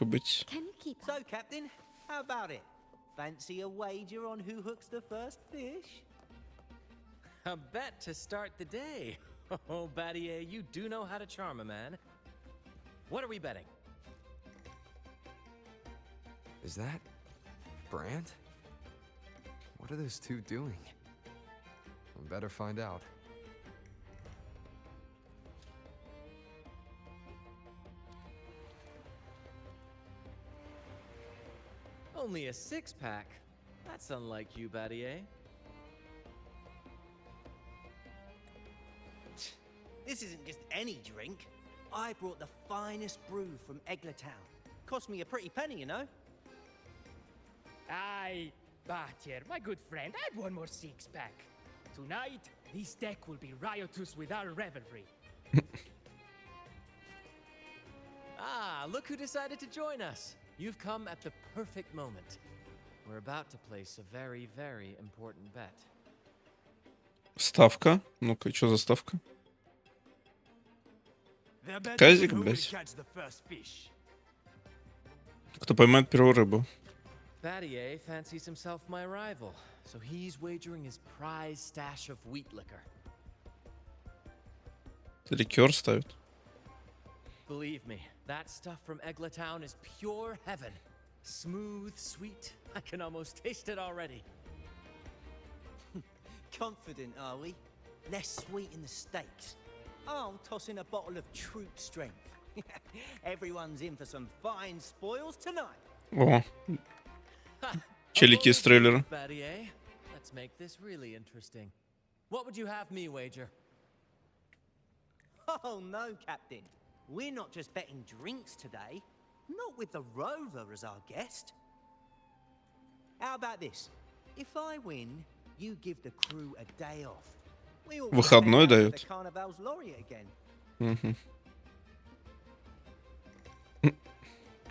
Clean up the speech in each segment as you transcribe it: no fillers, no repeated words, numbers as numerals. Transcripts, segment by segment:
и быть. Can you keep So, Captain, how about it? Fancy a wager on who hooks the first fish? A bet to start the day. Oh, Battier, you do know how to charm a man. What are we betting? Is that Brant? What are those two doing? We better find out. Only a six-pack? That's unlike you, Battier. This isn't just any drink. I brought the finest brew from Eglertown. Cost me a pretty penny, you know. Aye, Battier, my good friend, add one more six-pack. Tonight, this deck will be riotous with our revelry. Ah, look who decided to join us. You've come at the perfect moment. We're about to place a very, very important bet. Ставка. Ну-ка, что за ставка? Казик, блядь. Кто поймает первую рыбу? Battier fancies himself my rival, so he's wagering his prize stash of wheat liquor. Ликер ставит. Believe me, that stuff from Eglertown is pure heaven. Smooth, sweet. I can almost taste it already. Confident, are we? Less sweet in the steaks. I'll toss in a bottle of troop strength. Everyone's in for some fine spoils tonight. О, челики из трейлера. Battier, let's make this really interesting. What would you have me wager? Oh no, Captain. We're not just betting drinks today. Not with the Rover as our guest. How about this? If I win, you give the crew a day off. We all Выходной дают. the Carnival's laureate again. Мгм.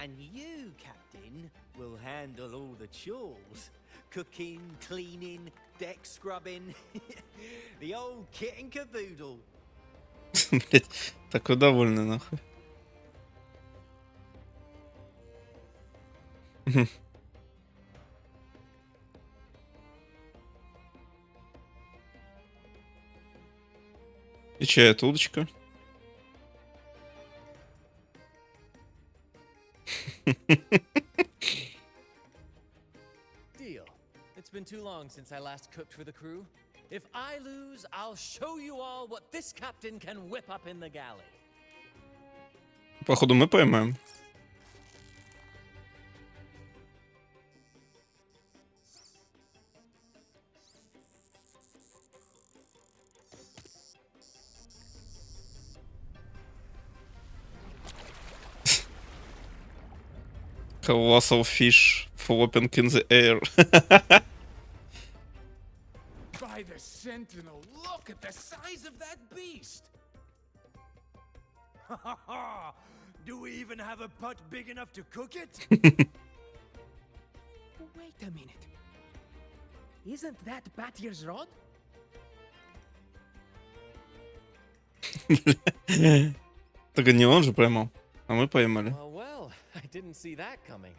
And you, Captain, will handle all the chores. Cooking, cleaning, deck scrubbing. The old kit and caboodle. Блять, такой довольный, нахуй. И чья это удочка? Deal. It's been too long since I last cooked for the crew. If I lose, I'll show you all what this captain can whip up in the galley. Походу мы поймаем. Colossal fish flopping in the air. By the Sentinel, look at the size of that beast! Do we even have a pot big enough to cook it? Wait a minute. Isn't that Battier's rod? Так не он же поймал, а мы поймали. Well, I didn't see that coming.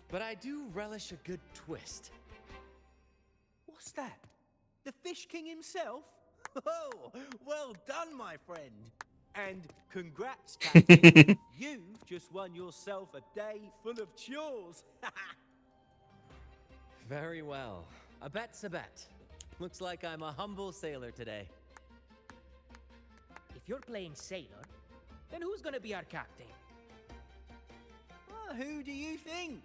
But I do relish a good twist. What's that? The Fish King himself? Oh, well done, my friend. And congrats, Captain. You've just won yourself a day full of chores. Very well. A bet's a bet. Looks like I'm a humble sailor today. If you're playing sailor, then who's gonna be our captain? Who do you think?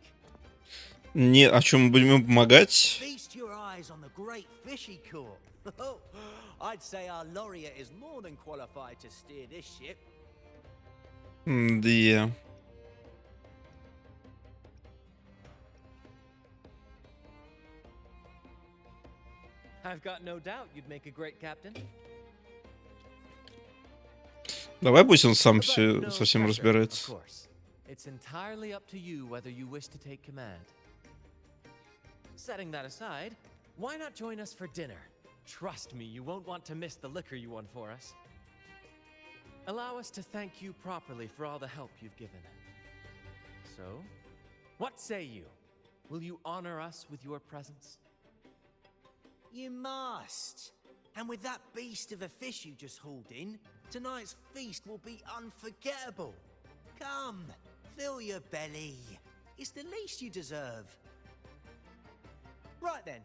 Не, а что, мы будем ему помогать? Feast your eyes on the great fishy court. Oh, I'd say our laureate is more than qualified to steer this ship. Да. I've got no doubt you'd make a great captain. Давай пусть он сам But все no со всем pressure, разбирается. of course. It's entirely up to you whether you wish to take command. Setting that aside, why not join us for dinner? Trust me, you won't want to miss the liquor you won for us. Allow us to thank you properly for all the help you've given. So, what say you? Will you honor us with your presence? You must. And with that beast of a fish you just hauled in, tonight's feast will be unforgettable. Come, fill your belly. It's the least you deserve. Right then,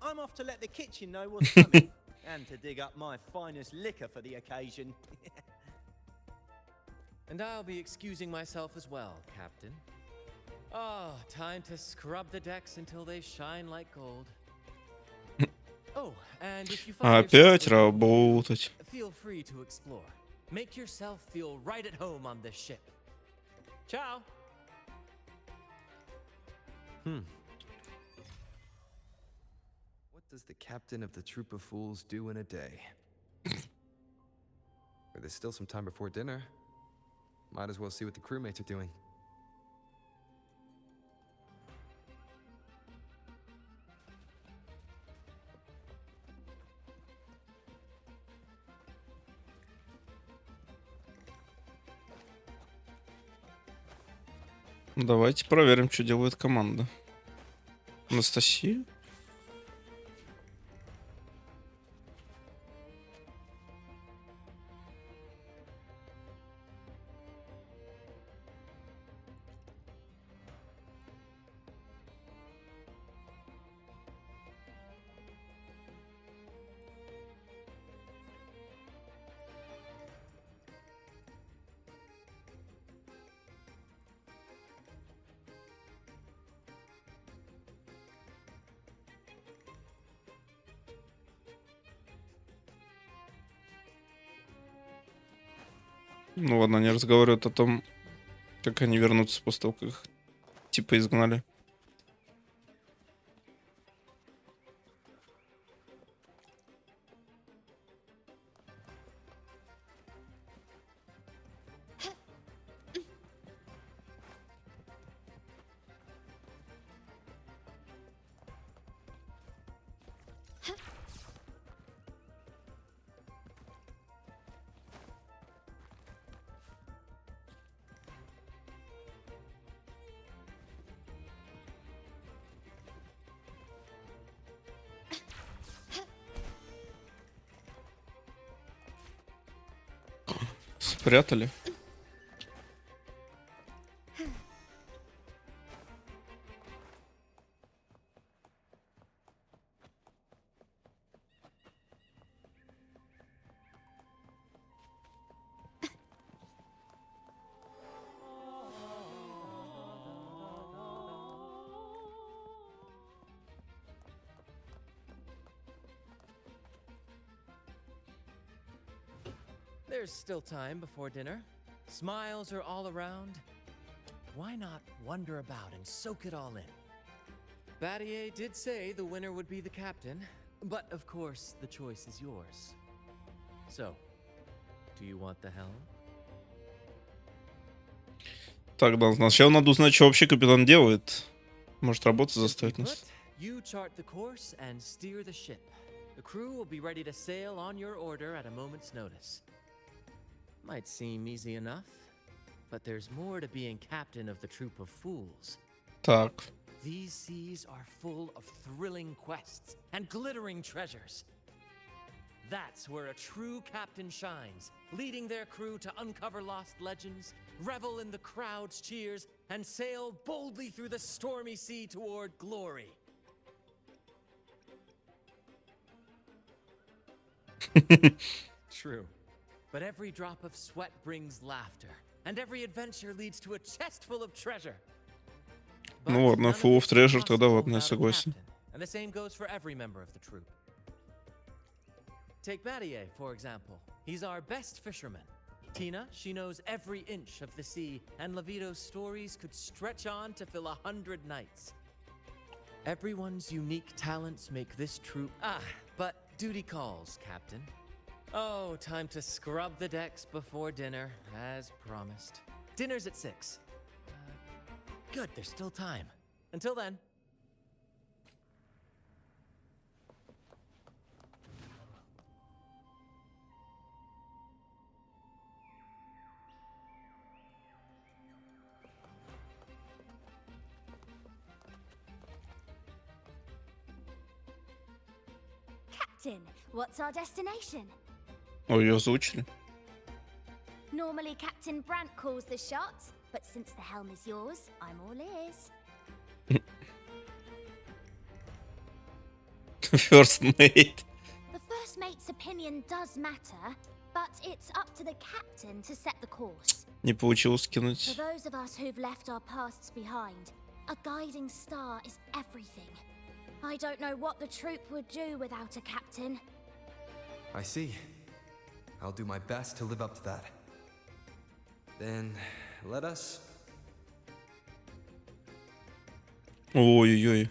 I'm off to let the kitchen know what's coming, and to dig up my finest liquor for the occasion. And I'll be excusing myself as well, Captain. Oh, time to scrub the decks until they shine like gold. Oh, and if you find Опять yourself работать. feel free to explore. Make yourself feel right at home on this ship. Ciao. What does the captain of the troop of fools do in a day? There's still some time before dinner. Might as well see what the crewmates are doing. Давайте проверим, что делает команда. Анастасия? Ну ладно, они разговаривают о том, как они вернутся после того, как их типа изгнали. Спрятали. There's still time before dinner. Smiles are all around. Why not wander about and soak it all in? Battier did say the winner would be the captain, but of course the choice is yours. So, do you want the helm? Так, да, сначала надо узнать, что вообще капитан делает. Может, работать заставить Simply нас. put, you chart the course and steer the ship. The crew will be ready to sail on your order at a moment's notice. Might seem easy enough, but there's more to being captain of the troop of fools. Так. These seas are full of thrilling quests and glittering treasures. That's where a true captain shines, leading their crew to uncover lost legends, revel in the crowd's cheers, and sail boldly through the stormy sea toward glory. True. But every drop of sweat brings laughter, and every adventure leads to a chest full of treasure. Ну ладно, full of treasure, тогда ладно, я согласен. And the same goes for every member of the troop. Take Battier, for example. He's our best fisherman. Tina, she knows every inch of the sea, and Levito's stories could stretch on to fill 100 nights. Everyone's unique talents make this troop... but duty calls, Captain. Oh, time to scrub the decks before dinner, as promised. Dinner's at 6. Good, there's still time. Until then. Captain, what's our destination? Ой, ее озвучили. Normally Captain Brant calls the shots, but since the helm is yours, I'm all ears. First mate. The first mate's opinion does matter, but it's up to the captain to set the course. Не получилось For кинуть. those of us who've left our pasts behind, a guiding star is everything. I don't know what the troop would do without a captain. I see. I'll do my best to live up to that. Then let us. Ой-ой-ой.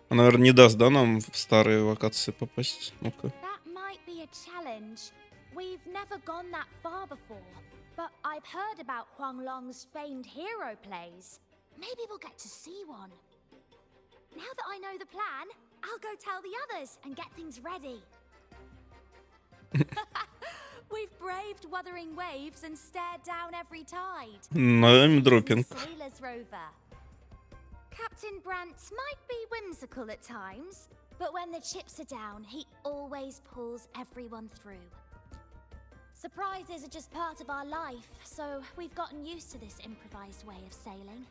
Она, наверное, не даст, да, нам в старые локации попасть? Ну-ка. That might be a challenge. We've never gone that far before, but I've heard about Huang Long's famed hero plays. Maybe we'll get to see one. Now that I know the plan, I'll go tell the others and get things ready. We've braved Wuthering waves and stared down every tide. Неймдропинг. Sailors rover. Captain Brant might be whimsical at times, but when the chips are down, he always pulls everyone through. Surprises are just part of our life, so we've gotten used to this improvised way of sailing.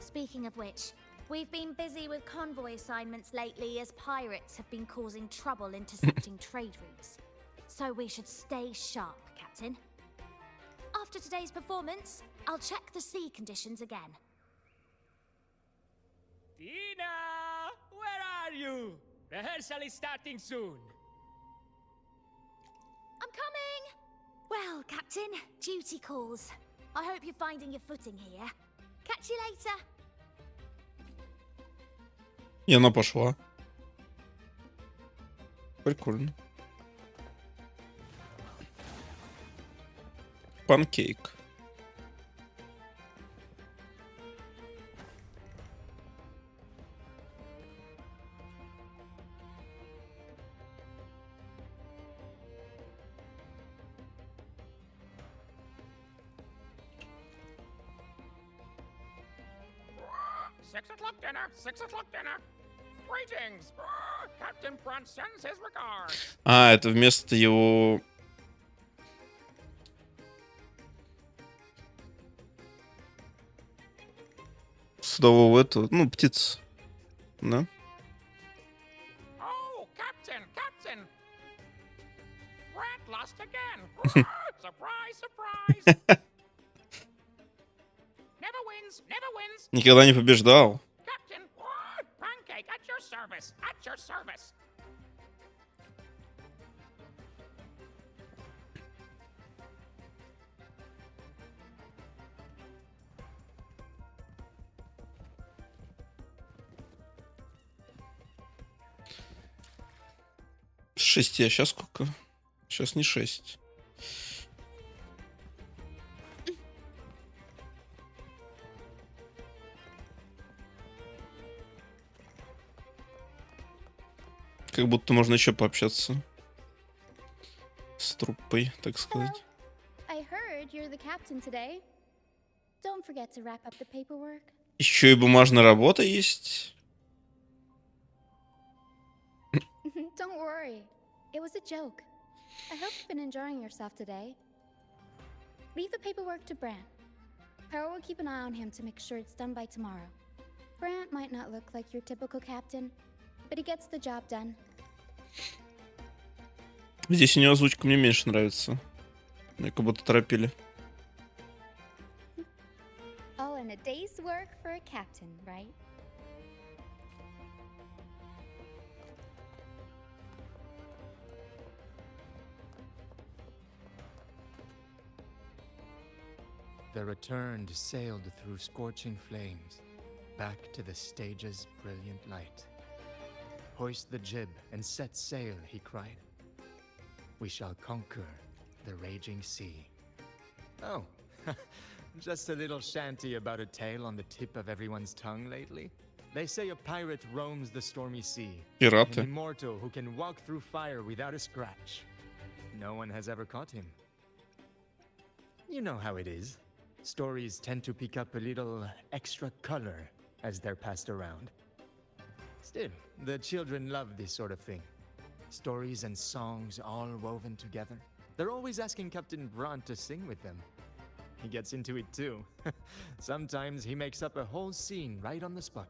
Speaking of which, we've been busy with convoy assignments lately as pirates have been causing trouble intercepting trade routes. So we should stay sharp, Captain. After today's performance, I'll check the sea conditions again. Tina! Where are you? Rehearsal is starting soon. I'm coming! Well, Captain, duty calls. I hope you're finding your footing here. Catch you later. И она пошла. Прикольно. Панкейк. Six o'clock dinner. 6 o'clock dinner. Greetings. Captain Brant sends his regards. А, это вместо его... Судового этого, ну, птиц. Да? Oh, Captain. Brant lost again. Surprise, surprise. Never wins. Никогда не побеждал. Captain, pancake at your service. At your service. С 6, а сейчас сколько? Сейчас не 6. Как будто можно еще пообщаться с труппой, так сказать. I heard you're the captain today. Don't forget to wrap up the paperwork. Еще и бумажная работа есть. Don't worry. It was a joke. I hope you've been enjoying yourself today. Leave the paperwork to Brant. Power will keep an eye on him to make sure it's done by tomorrow. Brant might not look like your typical captain, but he gets the job done. Здесь у него озвучка мне меньше нравится. Меня как будто торопили. All in a day's work for a captain, right? The Returned sailed through scorching flames, back to the stage's brilliant light. Hoist the jib and set sail, he cried. We shall conquer the raging sea. Oh, just a little shanty about a tale on the tip of everyone's tongue lately. They say a pirate roams the stormy sea. Пираты. An immortal who can walk through fire without a scratch. No one has ever caught him. You know how it is. Stories tend to pick up a little extra color as they're passed around. Still, the children love this sort of thing. Stories and songs all woven together. They're always asking Captain Branta to sing with them. He gets into it too. Sometimes he makes up a whole scene right on the spot.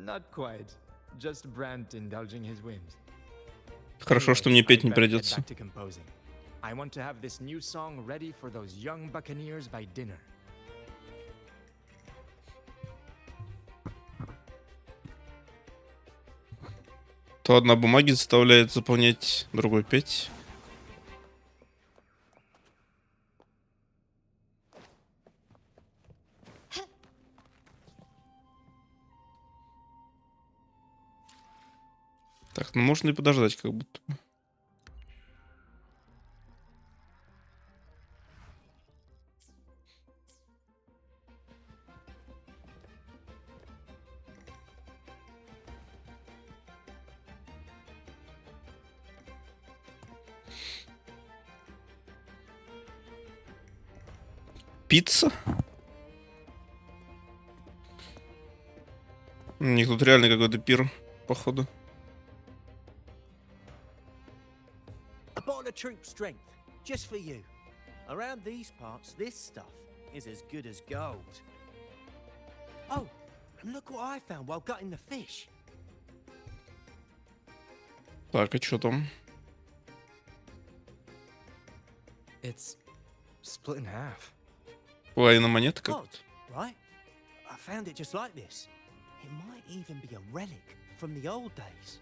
Not quite. Just Brant indulging his whims. Хорошо, что мне Anyway, петь I'd не better get придется. back to composing. I want to have this new song ready for those young buccaneers by dinner. То одна бумаги заставляет заполнять, другой петь. Так, ну можно и подождать, как будто. Пицца? У них тут реально какой-то пир, походу. A bottle of troop strength, just for you. Around these parts, this stuff is as good as gold. Oh, and look what I found while gutting the fish. Так, а что там? It's split in half. Половина монеты как? Odd, right? I found it just like this. It might even be a relic from the old days.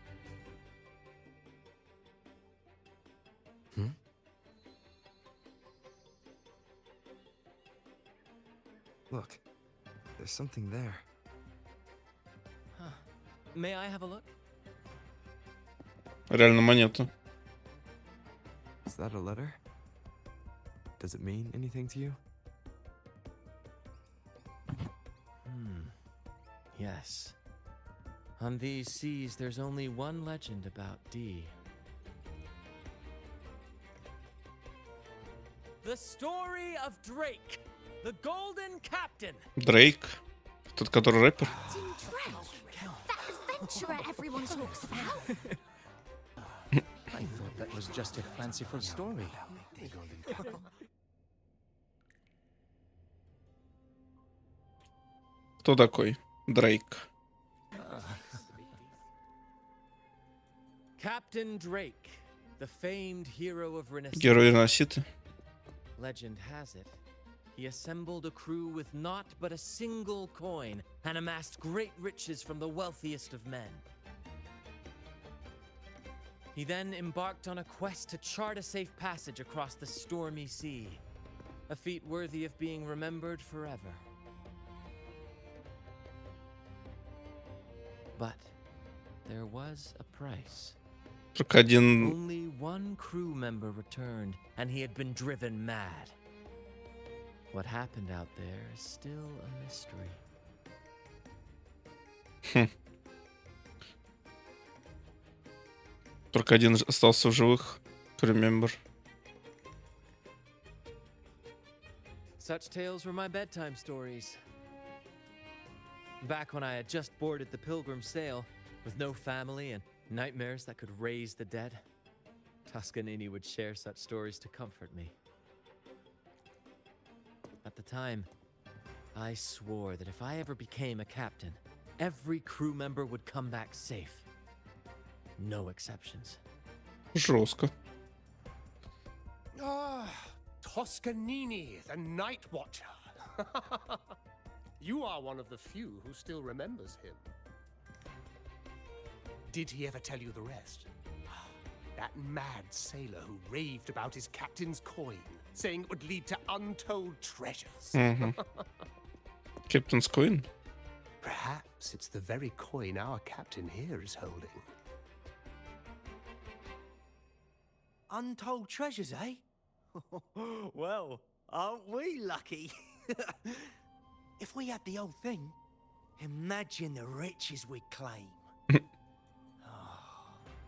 Look, there's something there. Huh. May I have a look? Реально монета. Is that a letter? Does it mean anything to you? Yes. On these seas, there's only one legend about D. The story of Drake, the Golden Captain. Дрейк. Тот, который рэпер. Captain Drake, that adventurer everyone talks about. I thought that was just a fanciful story. Кто такой? Дрейк. Captain Drake, the famed hero of Renaissance. Герой Ренесситы. Legend has it, he assembled a crew with naught but a single coin and amassed great riches from the wealthiest of men. He then embarked on a quest to chart a safe passage across the stormy sea, a feat worthy of being remembered forever. But there was a price. Только один... Only one crew member returned, and he had been driven mad. What happened out there is still a mystery. Только один остался в живых. Remember. Such tales were my bedtime stories. Back when I had just boarded the Pilgrim sail, with no family and nightmares that could raise the dead, Toscanini would share such stories to comfort me. At the time, I swore that if I ever became a captain, every crew member would come back safe. No exceptions. Жестко. Ah, Toscanini, the Night Watcher. You are one of the few who still remembers him. Did he ever tell you the rest? That mad sailor who raved about his captain's coin, saying it would lead to untold treasures. Captain's Coin? Perhaps it's the very coin our captain here is holding. Untold treasures, eh? Well, aren't we lucky? If we had the old thing, imagine the riches we'd claim.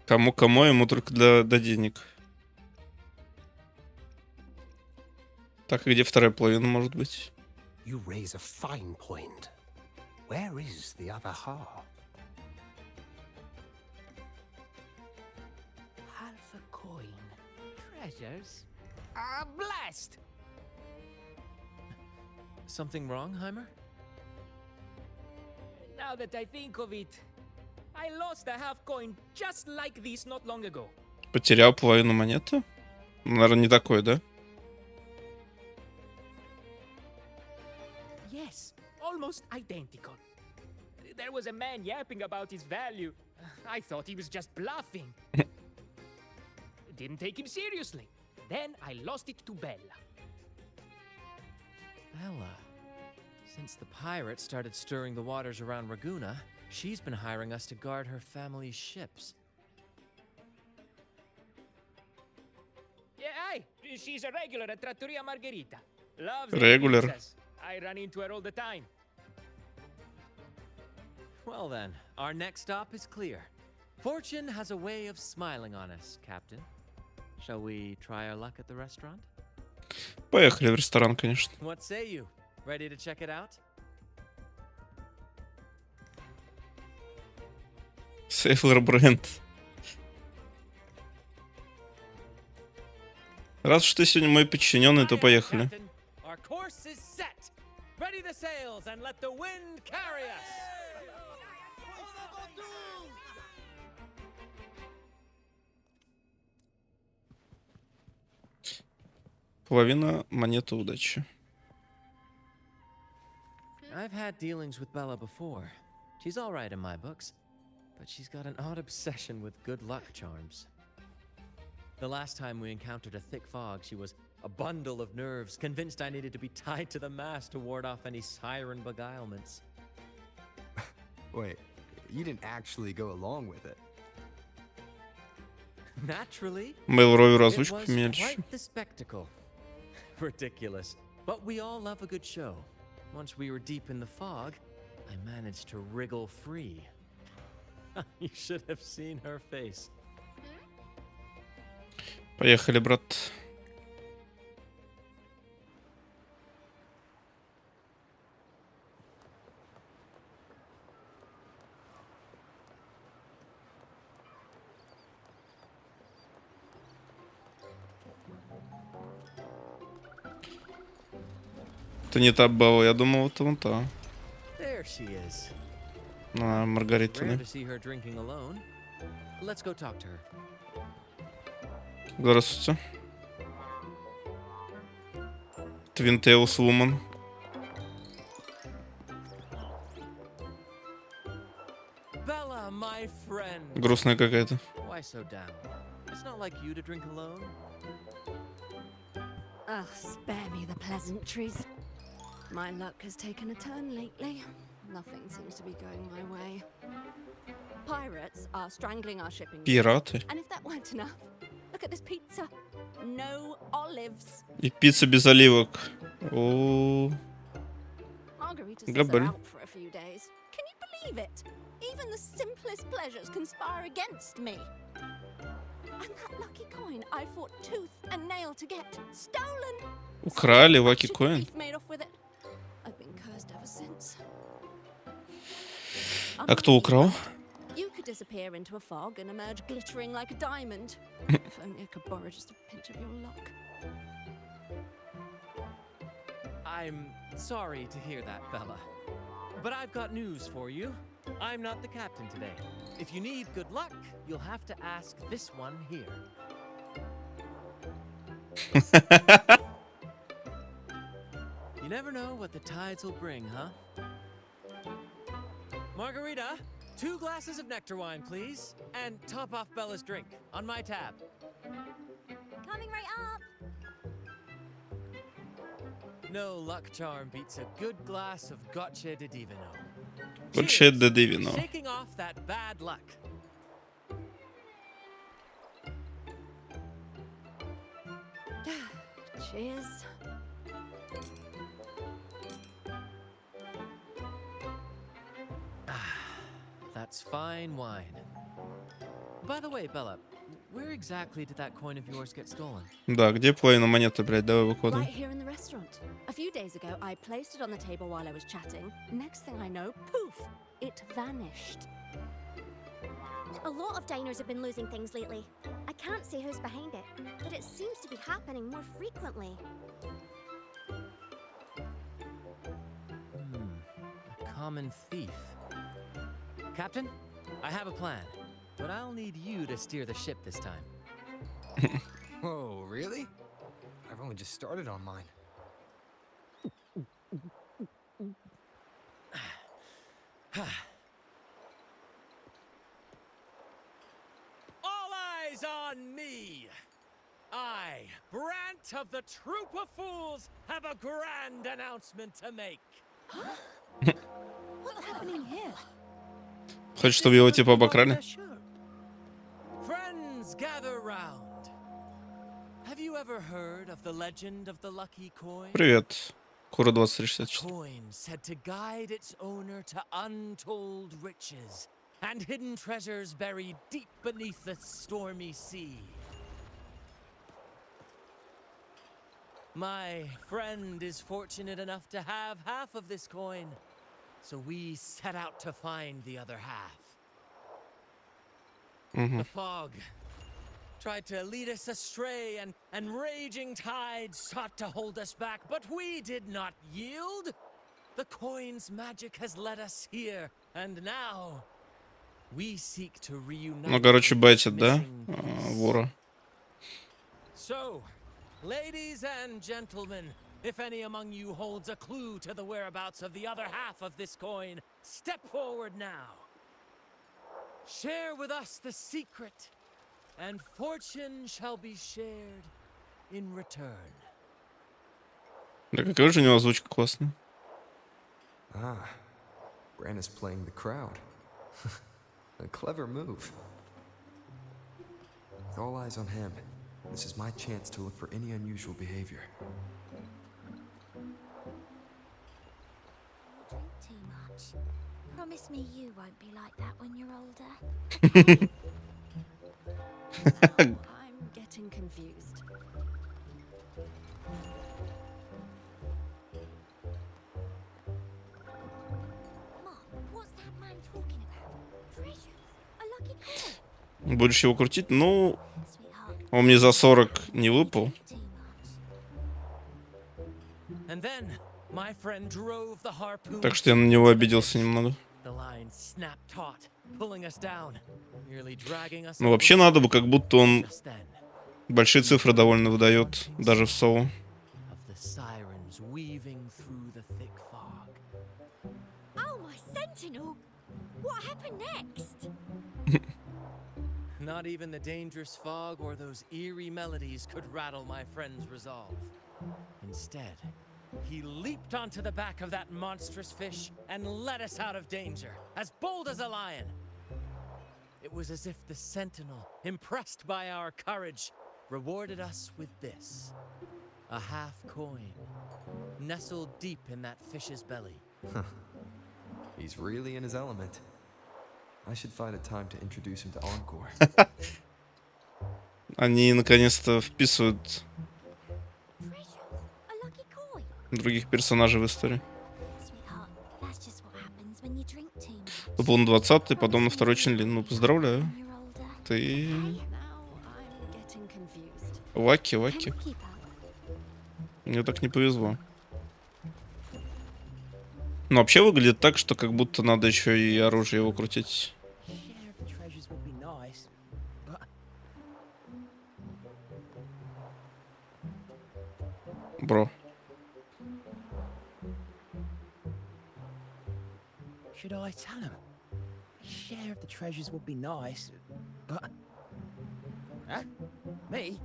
Кому-кому, ему только для денег. Так, и где вторая половина может быть? You raise a fine point. Where is the other half? Half a coin. Treasures? Blast! Something wrong, Heimer? Now that I think of it, I lost a half coin just like this not long ago. Потерял половину монеты? Наверное, не такой, да? Yes, almost identical. There was a man yapping about his value. I thought he was just bluffing. Didn't take him seriously. Then I lost it to Bella. Bella. Since the pirates started stirring the waters around Raguna, she's been hiring us to guard her family's ships. Yeah, aye. She's a regular at Trattoria Margherita. Loves Regular. pizzas. I run into her all the time. Well then, our next stop is clear. Fortune has a way of smiling on us, Captain. Shall we try our luck at the restaurant? Поехали в ресторан, конечно. What say you? Ready to check it out? Сейлор Брэнд. Раз уж ты сегодня мой подчиненный, то поехали. Captain, our course is set. Ready the sails and let the wind carry us. Половина монеты удачи. I've had dealings with Bella before. She's all right in my books, but she's got an odd obsession with good luck charms. The last time we encountered a thick fog, she was a bundle of nerves, convinced I needed to be tied to the mast to ward off any siren beguilements. Wait, you didn't actually go along with it. Naturally, Мейлровую it озвучку was поменяли. quite the spectacle. Ridiculous, but we all love a good show. Once we were deep in the fog, I managed to wriggle free. You should have seen her face. Поехали, брат. Это не та Белла, я думал, это вон та. There she is. Маргарита, Rare да? to see her drinking alone. Let's go talk to her. Здравствуйте. Twin Tails Woman. Bella, my friend. Грустная какая-то. Why so down? It's not like you to drink alone. Ugh, spare me the pleasantries. My luck has taken a turn lately. Nothing seems to be going my way. Pirates are strangling our shipping. Пираты. And if that weren't enough, look at this pizza. No olives. И пицца без оливок. О, Margarita says Габель. they're out for a few days. Can you believe it? Even the simplest pleasures conspire against me. And that lucky coin I fought tooth and nail to get, stolen. украли Such Lucky a Coin. thief made off with it. I've been cursed ever since. А кто украл? You could disappear into a fog and emerge glittering like a diamond. If only I could borrow just a pinch of your luck. I'm sorry to hear that, Bella. But I've got news for you. I'm not the captain today. If you need good luck, you'll have to ask this one here. You never know what the tides will bring, huh? Margarita, 2 glasses of nectar wine, please. And top off Bella's drink on my tab. Coming right up. No luck charm beats a good glass of Gocce de Divino. Gocce de Divino. Shaking off that bad luck. Cheers. That's fine wine. By the way, Bella, Where exactly did that coin of yours get stolen? Да, где половина монеты, блядь, давай Right выкладывай. here in the restaurant. A few days ago, I placed it on the table while I was chatting. Next thing I know, poof, it vanished. A lot of diners have been losing things lately. I can't say who's behind it, but it seems to be happening more frequently. A common thief. Captain, I have a plan, but I'll need you to steer the ship this time. Whoa, really? I've only just started on mine. All eyes on me! I, Brant of the Troop of Fools, have a grand announcement to make. What's happening here? Хочешь, чтобы его типа обокрали? Friends, gather round. Have you ever heard of the legend of the lucky coin? Привет. Кура A 2364. coin said to guide its owner to untold riches and hidden treasures buried deep beneath the stormy sea. My friend is fortunate enough to have half of this coin, so we set out to find the other half. The fog tried to lead us astray, and raging tides sought to hold us back, but we did not yield. The coin's magic has led us here, and now we seek to reunite. Ну, короче, байтит, да? missing piece. Вора. So, ladies and gentlemen, if any among you holds a clue to the whereabouts of the other half of this coin, step forward now. Share with us the secret, and fortune shall be shared in return. Да какая же у него озвучка классная. Ah, Bran is playing the crowd. A clever move. With all eyes on him, this is my chance to look for any unusual behavior. Drink too much. Promise me you won't be like that when you're older. I'm getting confused. Mom, what's that man talking about? Treasure? A lucky coin? Будешь его крутить? Ну, Sweetheart, он мне за 40 не выпал. drink too much. And then, my friend drove the harpoon. Так что я на него обиделся немного. The line snapped taut, pulling us down, nearly dragging us. Ну, вообще надо бы, как будто он Just then, большие цифры довольно выдает, даже в соло. of the sirens weaving through the thick fog. Oh, my sentinel! What happened next? Not even the dangerous fog or those eerie melodies could rattle my friend's resolve. Instead, he leaped onto the back of that monstrous fish and led us out of danger, as bold as a lion. It was as if the sentinel, impressed by our courage, rewarded us with this: a half coin, nestled deep in that fish's belly. He's really in his element. I should find a time to introduce him to Encore. Они наконец-то вписывают Treasure? A lucky coin? других персонажей в историю. Sweetheart, that's just what happens when you drink too much. Это был на 20-й, потом на второй Чен-Ли. Ну, поздравляю. When you're older. Ты... Now I'm getting confused. Лаки, Can лаки. we keep up? Мне так не повезло. Но вообще выглядит так, что как будто надо еще и оружие его крутить. Share of the treasures would be nice, but Бро. should I tell him? Share of the treasures would be nice, but... Huh? Me?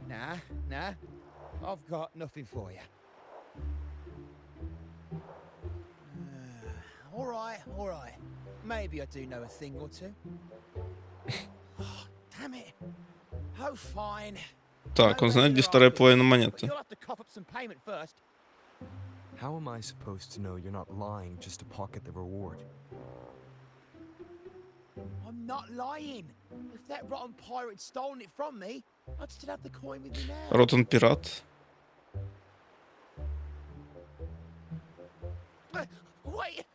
Nah, nah. I've got nothing for you. All right. Maybe I do know a thing or two. Oh, damn it. Oh, fine. Так, он No знает, где pressure, вторая Arthur, половина but монеты. you'll have to cough up some payment first. How am I supposed to know you're not lying just to pocket the reward? I'm not lying. If that rotten pirate had stolen it from me, I'd still have the coin with me now. Ротан пират. Wait!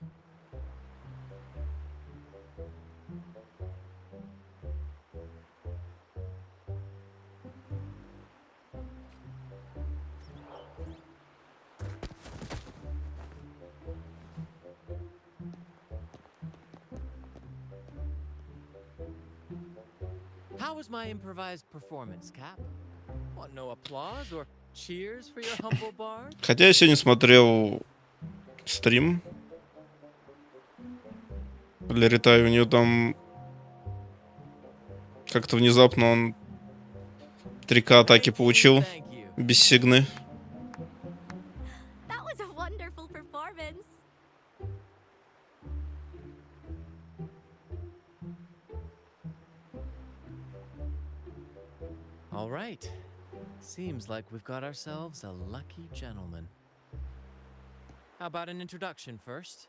How was my improvised performance, Cap? Want no applause or cheers for your humble bard? Хотя я сегодня смотрел стрим. Леритай, у нее там как-то внезапно он 3К атаки получил Thank you. без сигны. That was a wonderful performance. All right. Seems like we've got ourselves a lucky gentleman. How about an introduction first?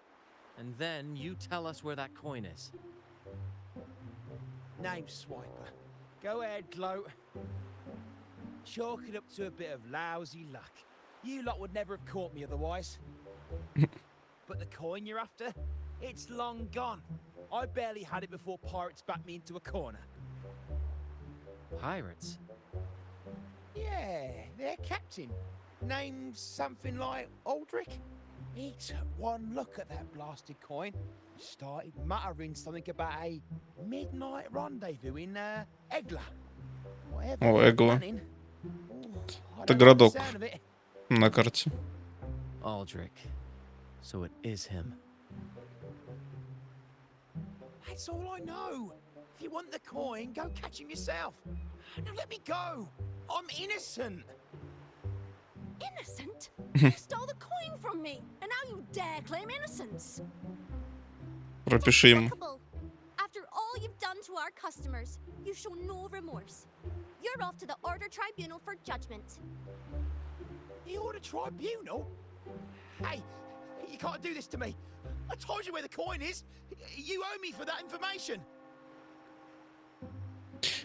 And then you tell us where that coin is. Name's Swiper. Go ahead, gloat. Chalk it up to a bit of lousy luck. You lot would never have caught me otherwise. But the coin you're after? It's long gone. I barely had it before pirates backed me into a corner. Pirates? Yeah, their captain. Named something like Aldrich. He took one look at that blasted coin, started muttering something about a midnight rendezvous in Egla. Whatever О, they're Эгла. planning. Ooh, I Это don't like the городок sound of it. на карте. Aldrich. So it is him. That's all I know. If you want the coin, go catch him yourself. Now let me go. I'm innocent. Innocent? You stole the coin from me, and now you dare claim innocence. Пропиши ему. Despicable. After all you've done to our customers, you show no remorse. You're off to the Order Tribunal for judgment. The Order Tribunal? Hey, you can't do this to me. I told you where the coin is. You owe me for that information.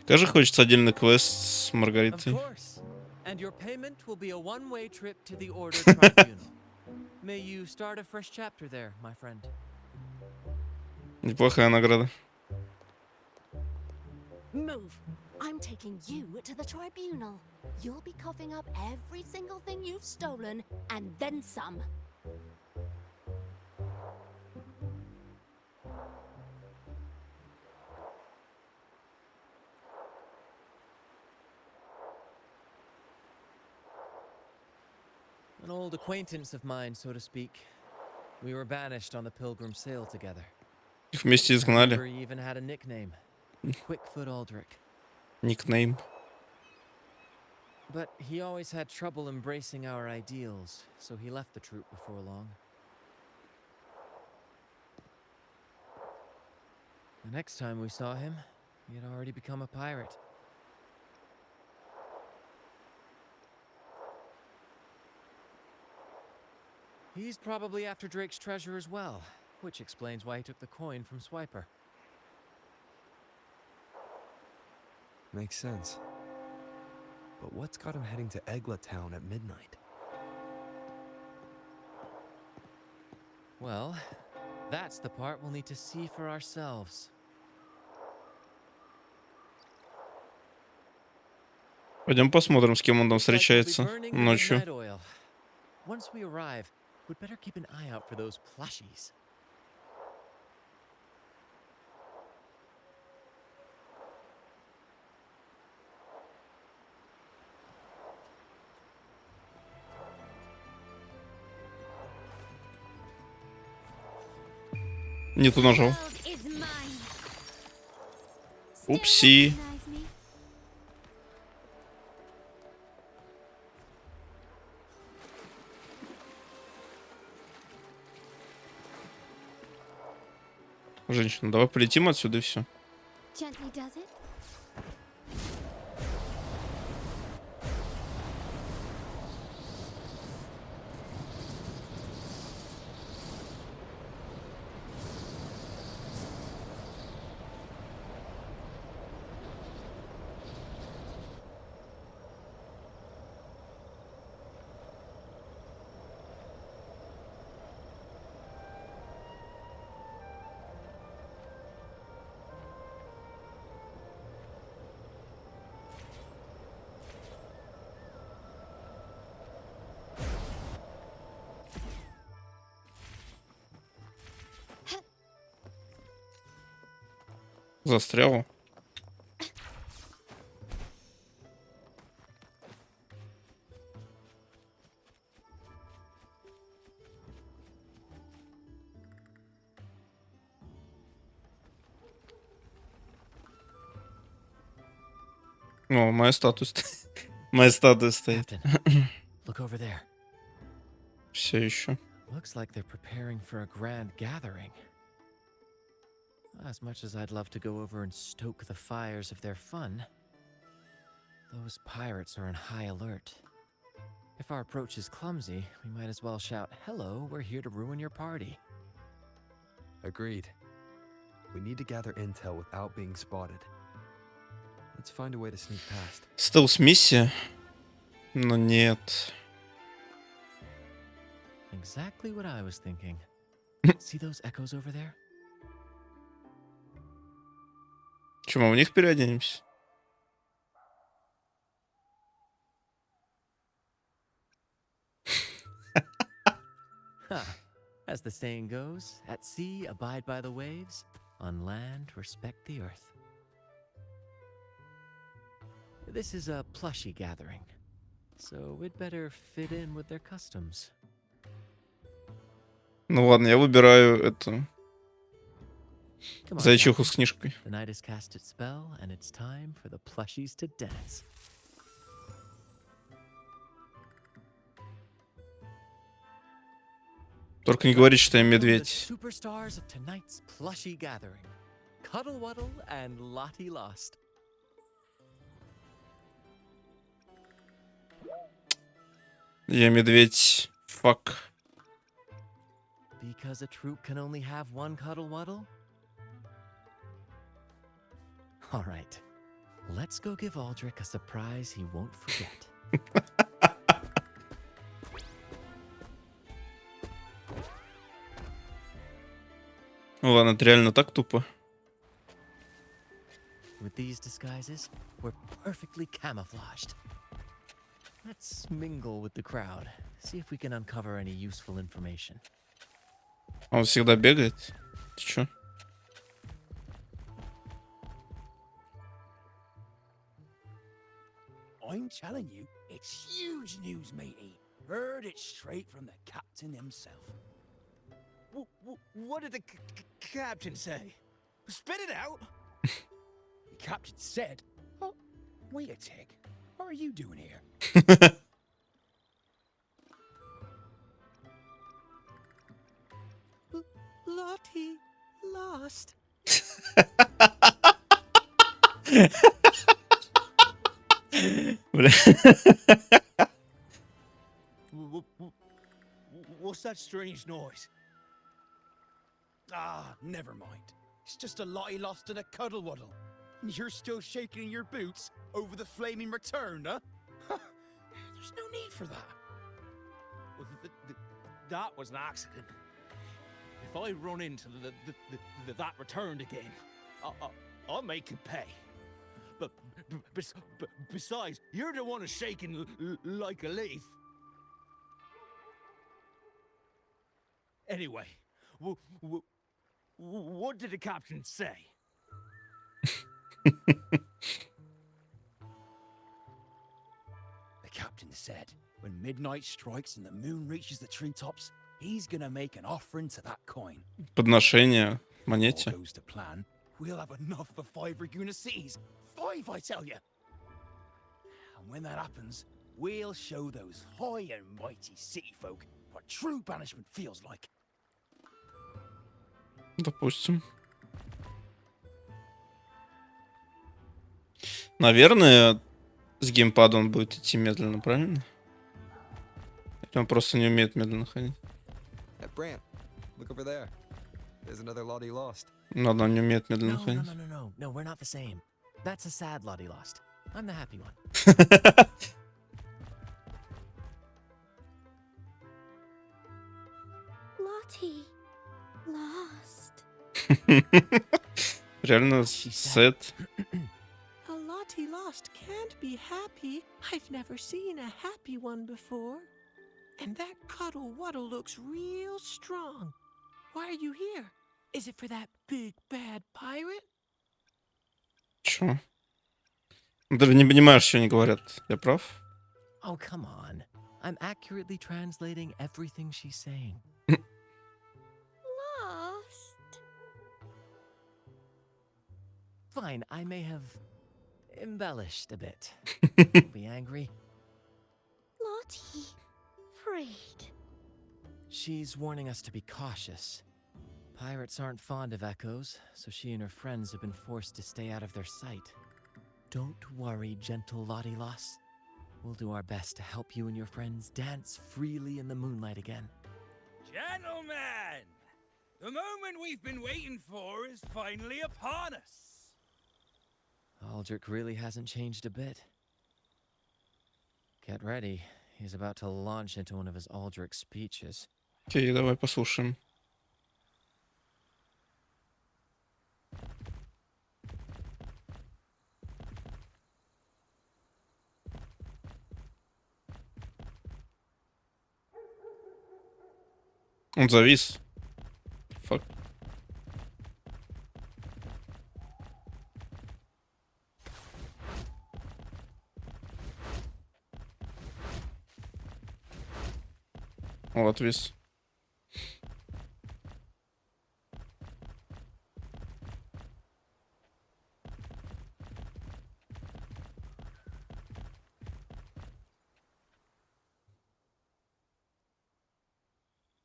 Как же хочется отдельный квест с Of Маргаритой. course. And your payment will be a one-way trip to the Order Tribunal. May you start a fresh chapter there, my friend. Неплохая награда. Move. I'm taking you to the tribunal. You'll be coughing up every single thing you've stolen, and then some. An old acquaintance of mine, so to speak. We were banished on the Pilgrim sail together. Их вместе I изгнали. remember he even had a nickname. Quickfoot Aldrich. Никнейм. But he always had trouble embracing our ideals, so he left the troop before long. The next time we saw him, he had already become a pirate. He's probably after Drake's treasure as well, which explains why he took the coin from Swiper. Makes sense. But what's got him heading to Egla Town at midnight? Well, that's the part we'll need to see for ourselves. Пойдем посмотрим, с кем он там Looks like we'll be встречается burning the ночью. midnight oil. Once we arrive, we'd better keep an eye out for those plushies. Не ту нажал. World is mine. Still Упси. recognize me? Женщина, давай полетим отсюда и все. Gently does it. Застрял. О, моя статус. Моя статуя стоит. Captain, look over there. Все еще. Looks like they're preparing for a grand gathering. As much as I'd love to go over and stoke the fires of their fun, those pirates are on high alert. If our approach is clumsy, we might as well shout, "Hello, we're here to ruin your party." Agreed. We need to gather intel without being spotted. Let's find a way to sneak past. Стелс-миссия? Но нет. Exactly what I was thinking. See those echoes over there? Че, мы в них переоденемся? Huh. As the saying goes, at sea, abide by the waves. On land, respect the earth. This is a plushy gathering, so we'd better fit in with their customs. Ну ладно, я выбираю эту Come on, зайчиху Captain. с книжкой. The night has cast its spell, and it's time for the plushies to dance. Только не говорите, что я The медведь. superstars of tonight's plushy gathering, Cuddle Wuddle and Lottie Lost. Я медведь. Фак. Because a troop can only have one Cuddle Wuddle? All right, let's go give Aldrich a surprise he won't forget. Ну ладно, это реально так тупо. With these disguises, we're perfectly camouflaged. Let's mingle with the crowd, see if we can uncover any useful information. Он всегда бегает. Ты чё? I'm telling you, it's huge news, matey. Heard it straight from the captain himself. What did the captain say? Spit it out! The captain said... Oh, wait a tick. What are you doing here? Lottie lost. Бля. What's that strange noise? Ah, never mind. It's just a Lottie lost and a cuddle wuddle. And you're still shaking in your boots over the flaming return, huh? There's no need for that. Well, that was an accident. If I run into that returned again, I'll make you pay. But besides, you're the one who's shaking like a leaf. Anyway, what did the captain say? The captain said when midnight strikes and the moon reaches the treetops, he's gonna make an offering to that coin. Подношение All монете. goes to plan. We'll have enough for 5 Raguna cities. 5, I tell you. And when that happens, we'll show those high and mighty city folk what true banishment feels like. Допустим. Наверное, с геймпада он будет идти медленно, правильно? Или он просто не умеет медленно ходить? Hey, Brant, look over there. There's another Lottie lost. Ладно, он не умеет медленно No, ходить. no, we're not the same. That's a sad Lottie Lost. I'm the happy one. Lottie lost. Реально сет. A Lottie lost can't be happy. I've never seen a happy one before. And that Cuddle Wuddle looks real strong. Why are you here? Is it for that big bad pirate? Чё? Даже не понимаешь, что они говорят. Я прав? Oh, come on. I'm accurately translating everything she's saying. Lost. Fine, I may have embellished a bit. Don't be angry. Lottie. Freed. She's warning us to be cautious. Pirates aren't fond of echoes, so she and her friends have been forced to stay out of their sight. Don't worry, gentle Lottie Loss. We'll do our best to help you and your friends dance freely in the moonlight again. Gentlemen, the moment we've been waiting for is finally upon us. Aldrich really hasn't changed a bit. Get ready. He's about to launch into one of his Aldrich speeches. Окей, давай послушаем. Он завис. Фак. О, отвис.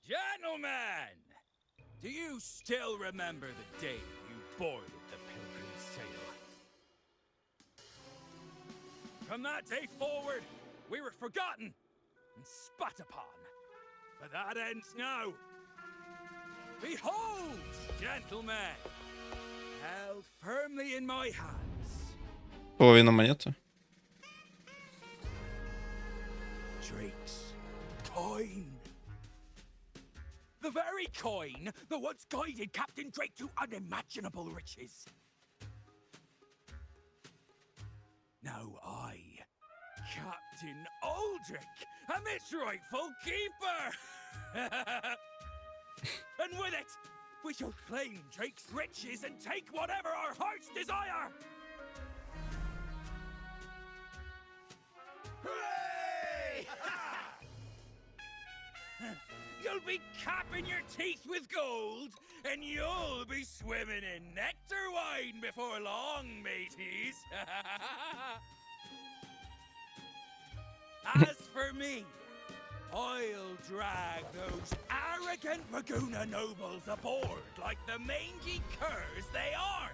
Gentlemen, do you still remember the day you boarded the Pilgrim Sail? From that day forward, we were forgotten and spat upon. But that ends now. Behold, gentlemen, held firmly in my hands, Половина монеты. Drake's coin. The very coin that once guided Captain Drake to unimaginable riches. Now I, Captain Aldrich, am its rightful keeper! And with it, we shall claim Drake's riches and take whatever our hearts desire! Hooray! You'll be capping your teeth with gold, and you'll be swimming in nectar wine before long, mateys. As for me, I'll drag those arrogant Maguna nobles aboard like the mangy curs they are.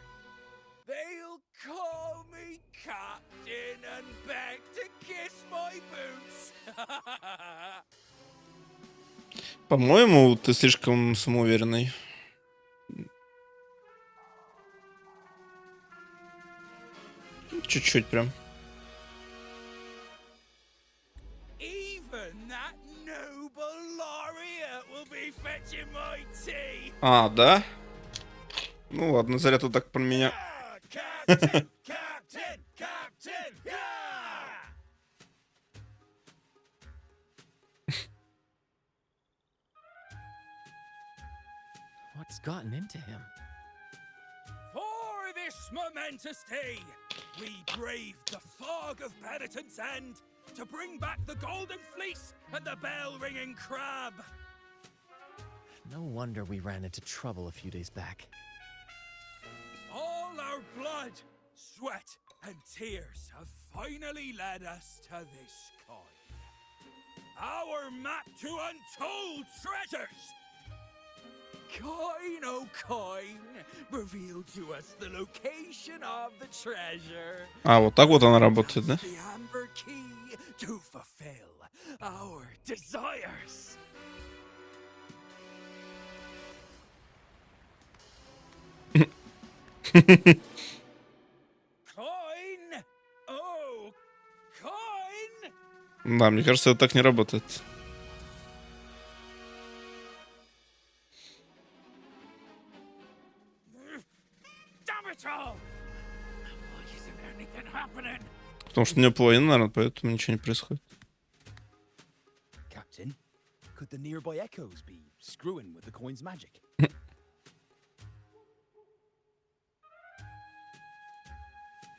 They'll call me captain and beg to kiss my boots. По-моему, ты слишком самоуверенный. Чуть-чуть прям. Even that noble laureate will be fetching my tea. А, да? Ну ладно, зря ты так про меня. Captain, Captain, Captain, yeah! What's gotten into him? For this momentous day, we braved the fog of penitence and to bring back the golden fleece and the bell-ringing crab. No wonder we ran into trouble a few days back. All our blood, sweat, and tears have finally led us to this coin. Our map to untold treasures! Coin, oh coin, reveal to us the location of the treasure. А, вот так вот она работает, да? The amber key to fulfill our desires. Coin, oh coin. Да, мне кажется, это так не работает. Damn it all! Why isn't anything happening? Потому что у нее половина, наверное, поэтому ничего не происходит. Captain, could the nearby echoes be screwing with the coin's magic?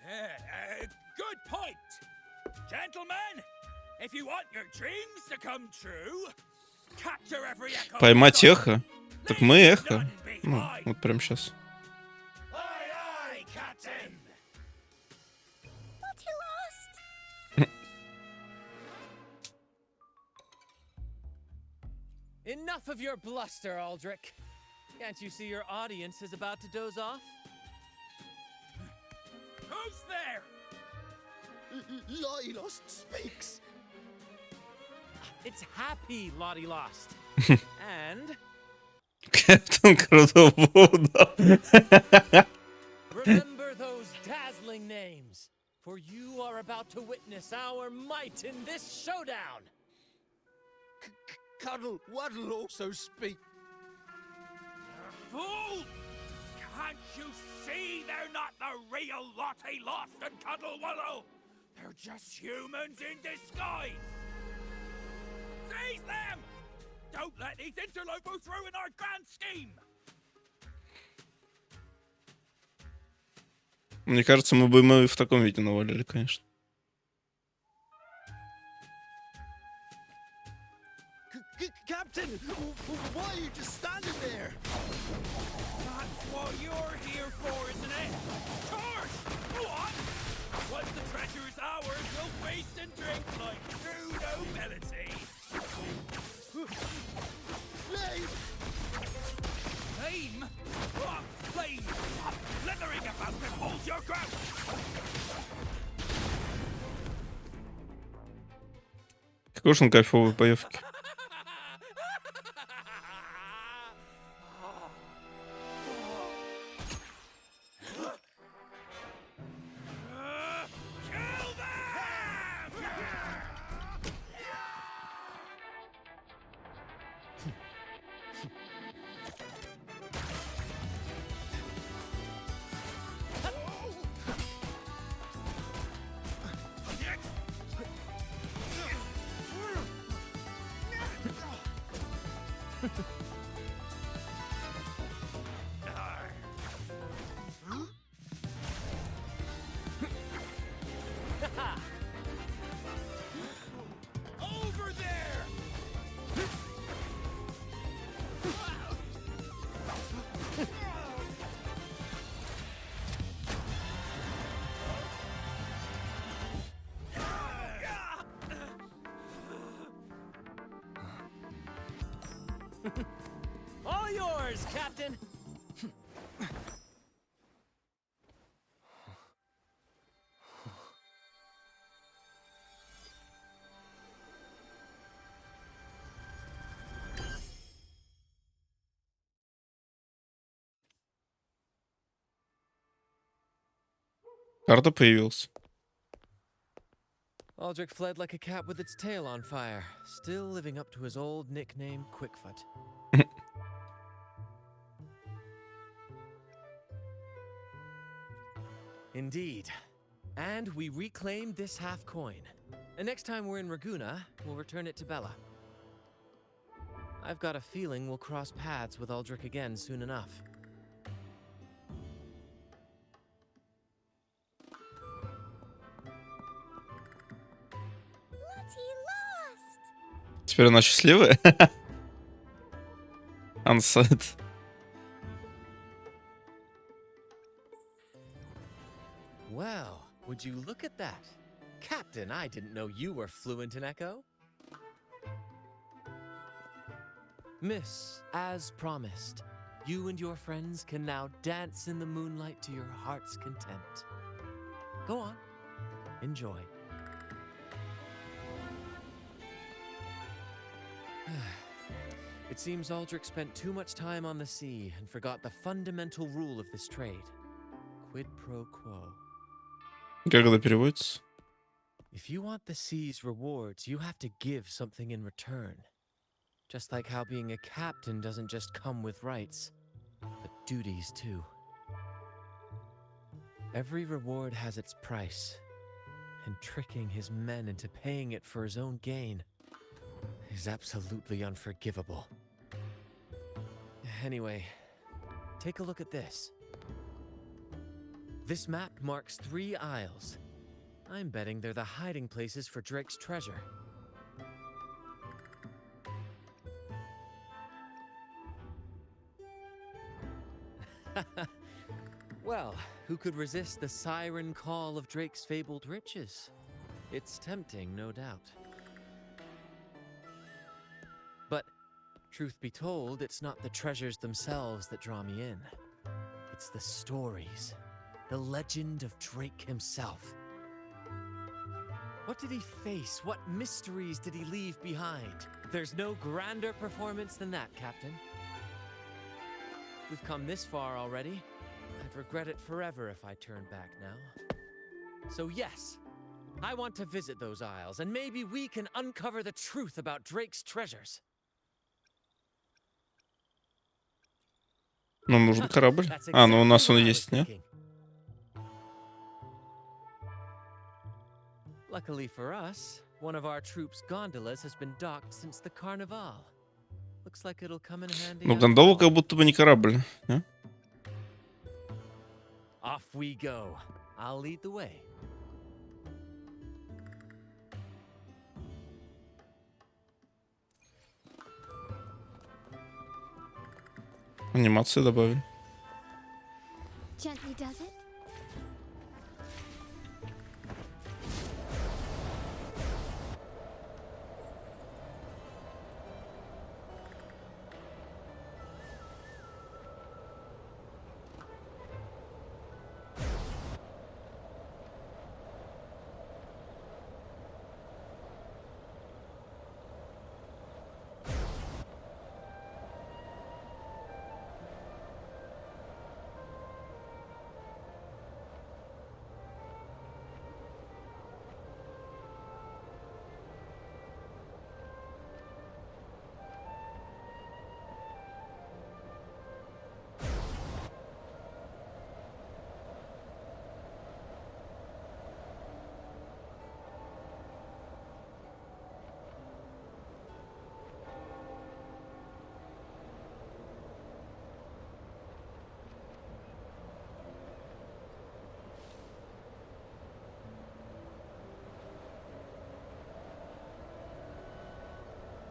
Good point. Gentlemen, if you want your dreams to come true, capture every echo. Поймать эхо? Так мы эхо. Ну, вот прям сейчас. Aye, aye, Captain. But he lost. Enough of your bluster, Aldrich. Can't you see your audience is about to doze off? Who's there? Lottie Lost speaks. It's happy Lottie lost. And Капитан Крутовода. remember those dazzling names, for you are about to witness our might in this showdown. Cuddle Waddle also speak. Fool! Can't you see they're not the real Lottie Lost and Cuddle Wallow? They're just humans in disguise. Seize them! Don't let these interlopers ruin our grand scheme. Мне кажется, мы бы ему и в таком виде навалили, конечно. Captain, why are you just standing there? That's what you're here for, isn't it? Charge! Go on! Once the treasure's ours, we'll feast and drink like true nobility. Flame! Flame? What flame? Stop blithering about it! Hold your ground! Какой уж он кайфовый поевки. Kill them! Over there! All yours, Captain. Карта появилась. Aldrich fled like a cat with its tail on fire, still living up to his old nickname, Quickfoot. Indeed. And we reclaimed this half coin. And next time we're in Raguna, we'll return it to Bella. I've got a feeling we'll cross paths with Aldrich again soon enough. Lottie lost! Теперь она счастливая? Ансайд. Well, would you look at that? Captain, I didn't know you were fluent in Echo. Miss, as promised, you and your friends can now dance in the moonlight to your heart's content. Go on, enjoy. It seems Aldrich spent too much time on the sea and forgot the fundamental rule of this trade. Quid pro quo. Как это переводится? If you want the sea's rewards, you have to give something in return. Just like how being a captain doesn't just come with rights, but duties too. Every reward has its price, and tricking his men into paying it for his own gain is absolutely unforgivable. Anyway, take a look at this. This map marks 3 isles. I'm betting they're the hiding places for Drake's treasure. Well, who could resist the siren call of Drake's fabled riches? It's tempting, no doubt. But, truth be told, it's not the treasures themselves that draw me in. It's the stories, the legend of Drake himself. What did he face? What mysteries did he leave behind? There's no grander performance than that, Captain. We've come this far already. I'd regret it forever if I turned back now. So yes, I want to visit those isles, and maybe we can uncover the truth about Drake's treasures. Нам нужен корабль. That's А, ну у нас exactly он what I was есть, не? thinking. Luckily for us, one of our troops' gondolas has been docked since the Carnival. Looks like it'll come in handy. Ну, after гондола all. как будто бы не корабль, не? Off we go. I'll lead the way. Анимацию добавили. Gently does it?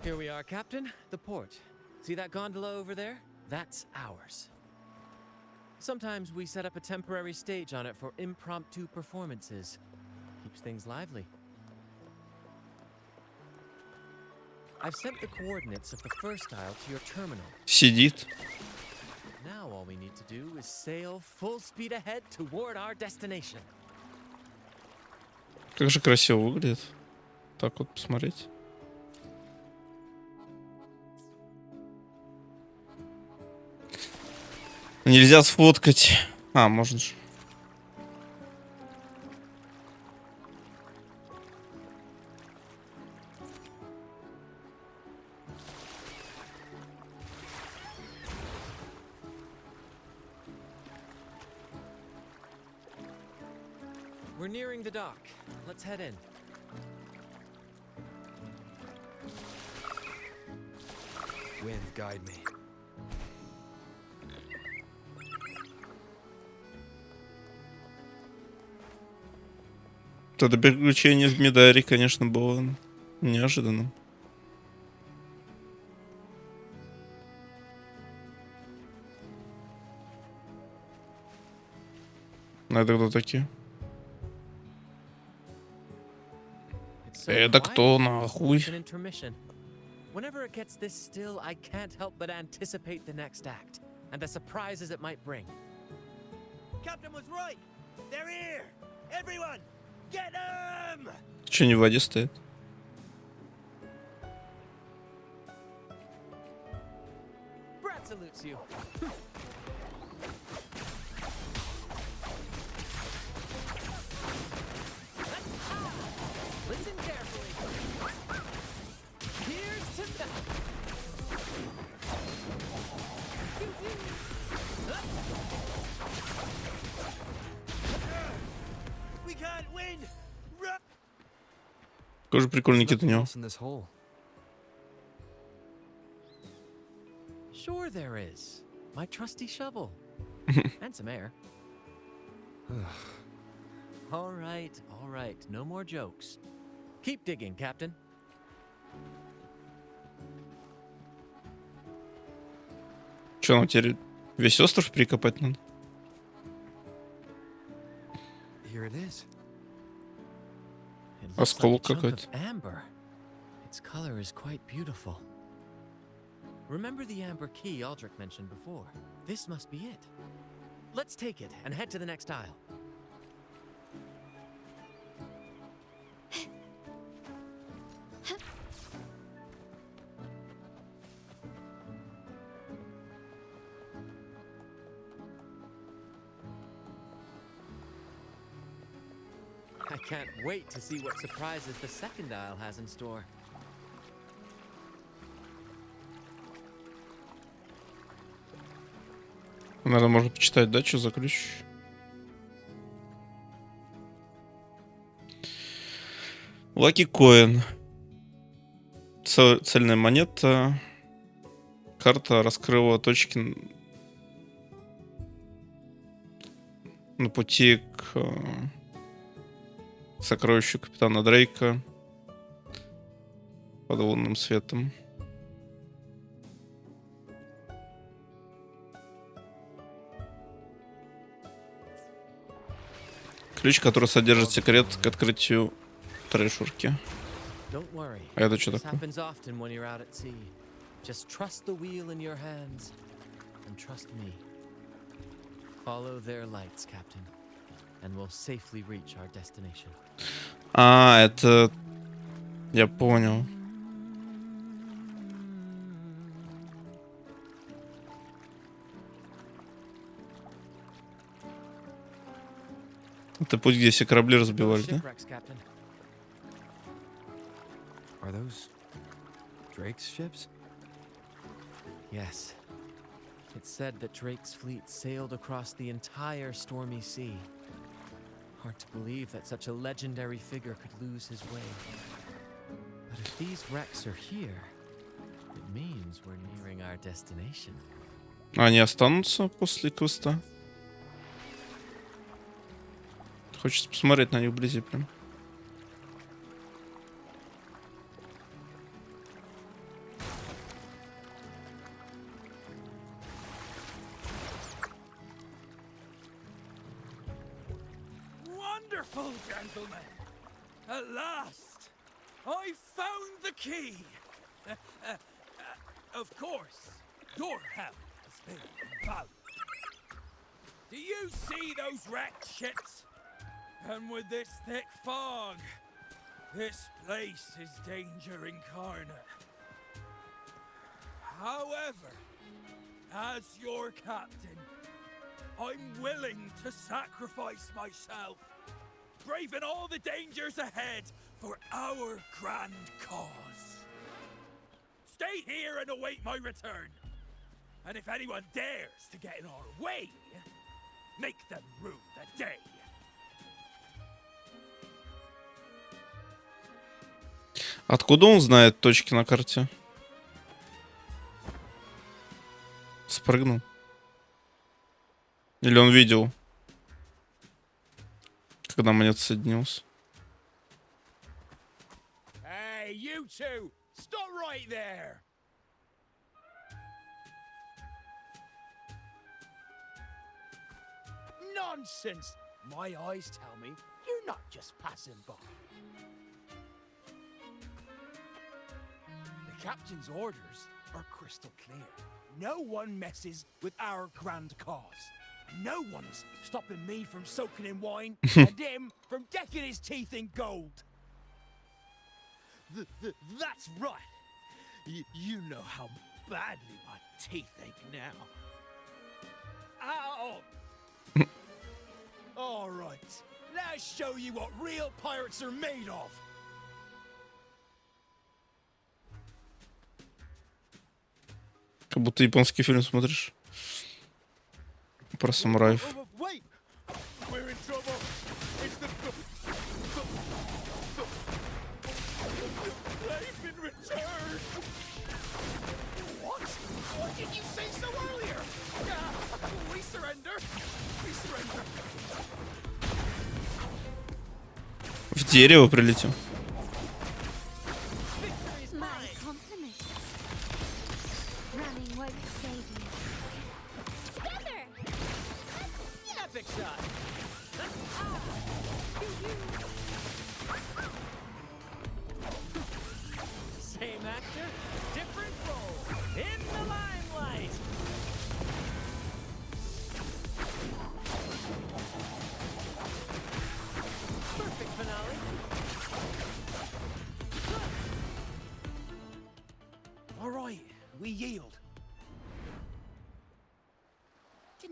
Here we are, Captain. The port. See that gondola over there? That's ours. Sometimes we set up a temporary stage on it for impromptu performances. Keeps things lively. I've sent the coordinates of the first isle to your terminal. Сидит. Now all we need to do is sail full speed ahead toward our destination. Как же красиво выглядит. Так вот посмотреть. Нельзя сфоткать. А, можно же. We're nearing the dock. Let's head in. Wind, guide me. Это приключение в Мидаре, конечно, было неожиданным. А это кто такие? Это кто нахуй? An intermission. Whenever it gets this still, I can't help but anticipate the next act and the surprises it might bring. Captain was right. They're here. Everyone, get them! Че не в воде стоит? Brad salutes you. Listen carefully. Here's to that. We can't win. Run! Тоже прикольный кит у Nothing него. else in this hole. Sure there is. My trusty shovel. And some air. All right. No more jokes. Keep digging, Captain. Че, нам теперь весь остров прикопать надо? Here it is. It looks like a Осколок chunk of какой-то. amber. Its color is quite beautiful. Remember the amber key Aldrich mentioned before? This must be it. Let's take it and head to the next aisle. I can't wait to see what surprises the second aisle has in store. Надо, можно почитать, да, что за ключ? Лаки Коин. Цельная монета. Карта раскрыла точки на пути к сокровищу капитана Дрейка под лунным светом. Ключ, который содержит секрет к открытию трешурки. Don't worry. А это что This такое? happens often when you're out at sea. Just trust the wheel in your hands and trust me. Follow their lights, Captain, and we'll safely reach our destination. А, это... Я понял. Это путь, где все корабли разбивали, да? Shipwrecks, Captain. Are those Drake's ships? Yes. It's said that Drake's fleet sailed across the entire stormy sea. Hard to believe that such a legendary figure could lose his way. But if these wrecks are here, it means we're nearing our destination. Они останутся после квеста? Хочется посмотреть на них вблизи прям. Wonderful, gentlemen! At last, I found the key. Of course, your help has been invaluable. Do you see those wrecked ships? And with this thick fog, this place is danger incarnate. However, as your captain, I'm willing to sacrifice myself, braving all the dangers ahead for our grand cause. Stay here and await my return. And if anyone dares to get in our way, make them rue the day. Откуда он знает точки на карте? Спрыгнул. Или он видел, когда монета соединился? Hey, you two! Stop right there! Nonsense! My eyes tell me you're not just passing by. The captain's orders are crystal clear. No one messes with our grand cause. No one's stopping me from soaking in wine and him from decking his teeth in gold. That's right. You know how badly my teeth ache now. Ow! All right, let's show you what real pirates are made of. Как будто японский фильм смотришь. Про самураев. Wait! We're in trouble. It's the they've been returned. What? What did you say so earlier? We surrender. We surrender. В дерево прилетел. My compliment. Running won't save you. Together! Epic shot. Same actor, different role. In the limelight. Perfect finale. All right, we yield.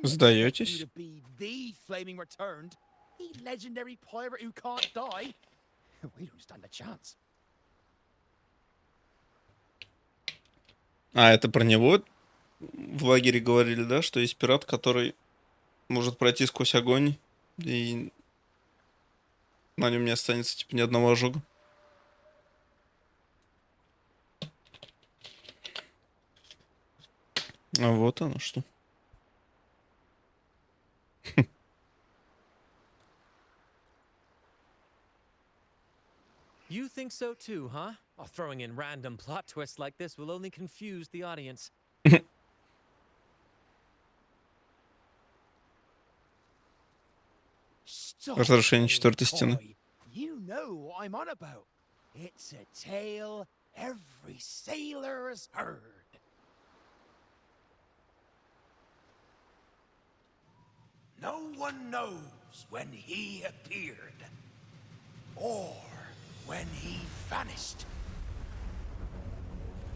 Сдаетесь? You to be the flaming returned, the legendary pirate who can't die. We don't stand a chance. А, это про него в лагере говорили, да? Что есть пират, который может пройти сквозь огонь, и на нем не останется, типа, ни одного ожога. А вот оно что. You think so too, huh? Oh, throwing in random plot twists like this will only confuse the audience. Stop, Разрушение little 4-й стены. toy. You know what I'm on about. It's a tale every sailor has heard. No one knows when he appeared, or when he vanished.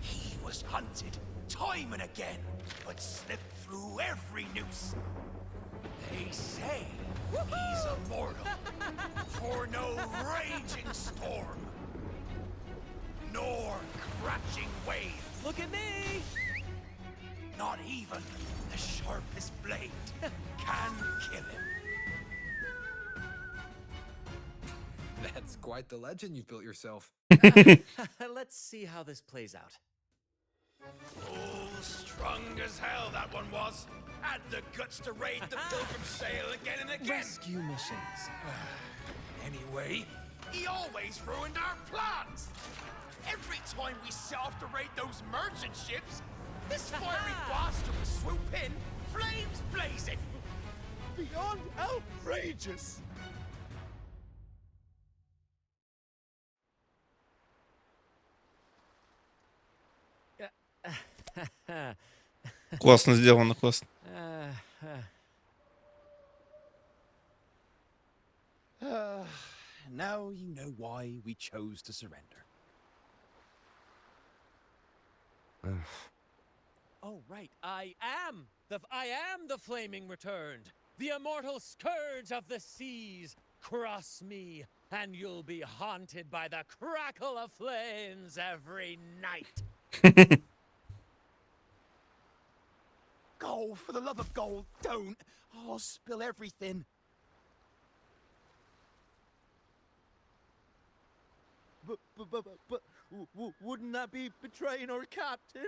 He was hunted time and again, but slipped through every noose. They say he's immortal, for no raging storm, nor crashing wave. Look at me! Not even the sharpest blade can kill him. That's quite the legend you've built yourself. Let's see how this plays out. Oh, strong as hell that one was. Had the guts to raid the Pilgrim Sail again and again. Rescue missions. Anyway, he always ruined our plans. Every time we set off to raid those merchant ships, this fiery bastard would swoop in, flames blazing. Beyond outrageous. Классно сделано, классно. Now you know why we chose to surrender. Oh, right. I am the flaming returned, the immortal scourge of the seas. Cross me, and you'll be haunted by the crackle of flames every night. Gold, for the love of gold, don't! I'll spill everything. But wouldn't that be betraying our captain?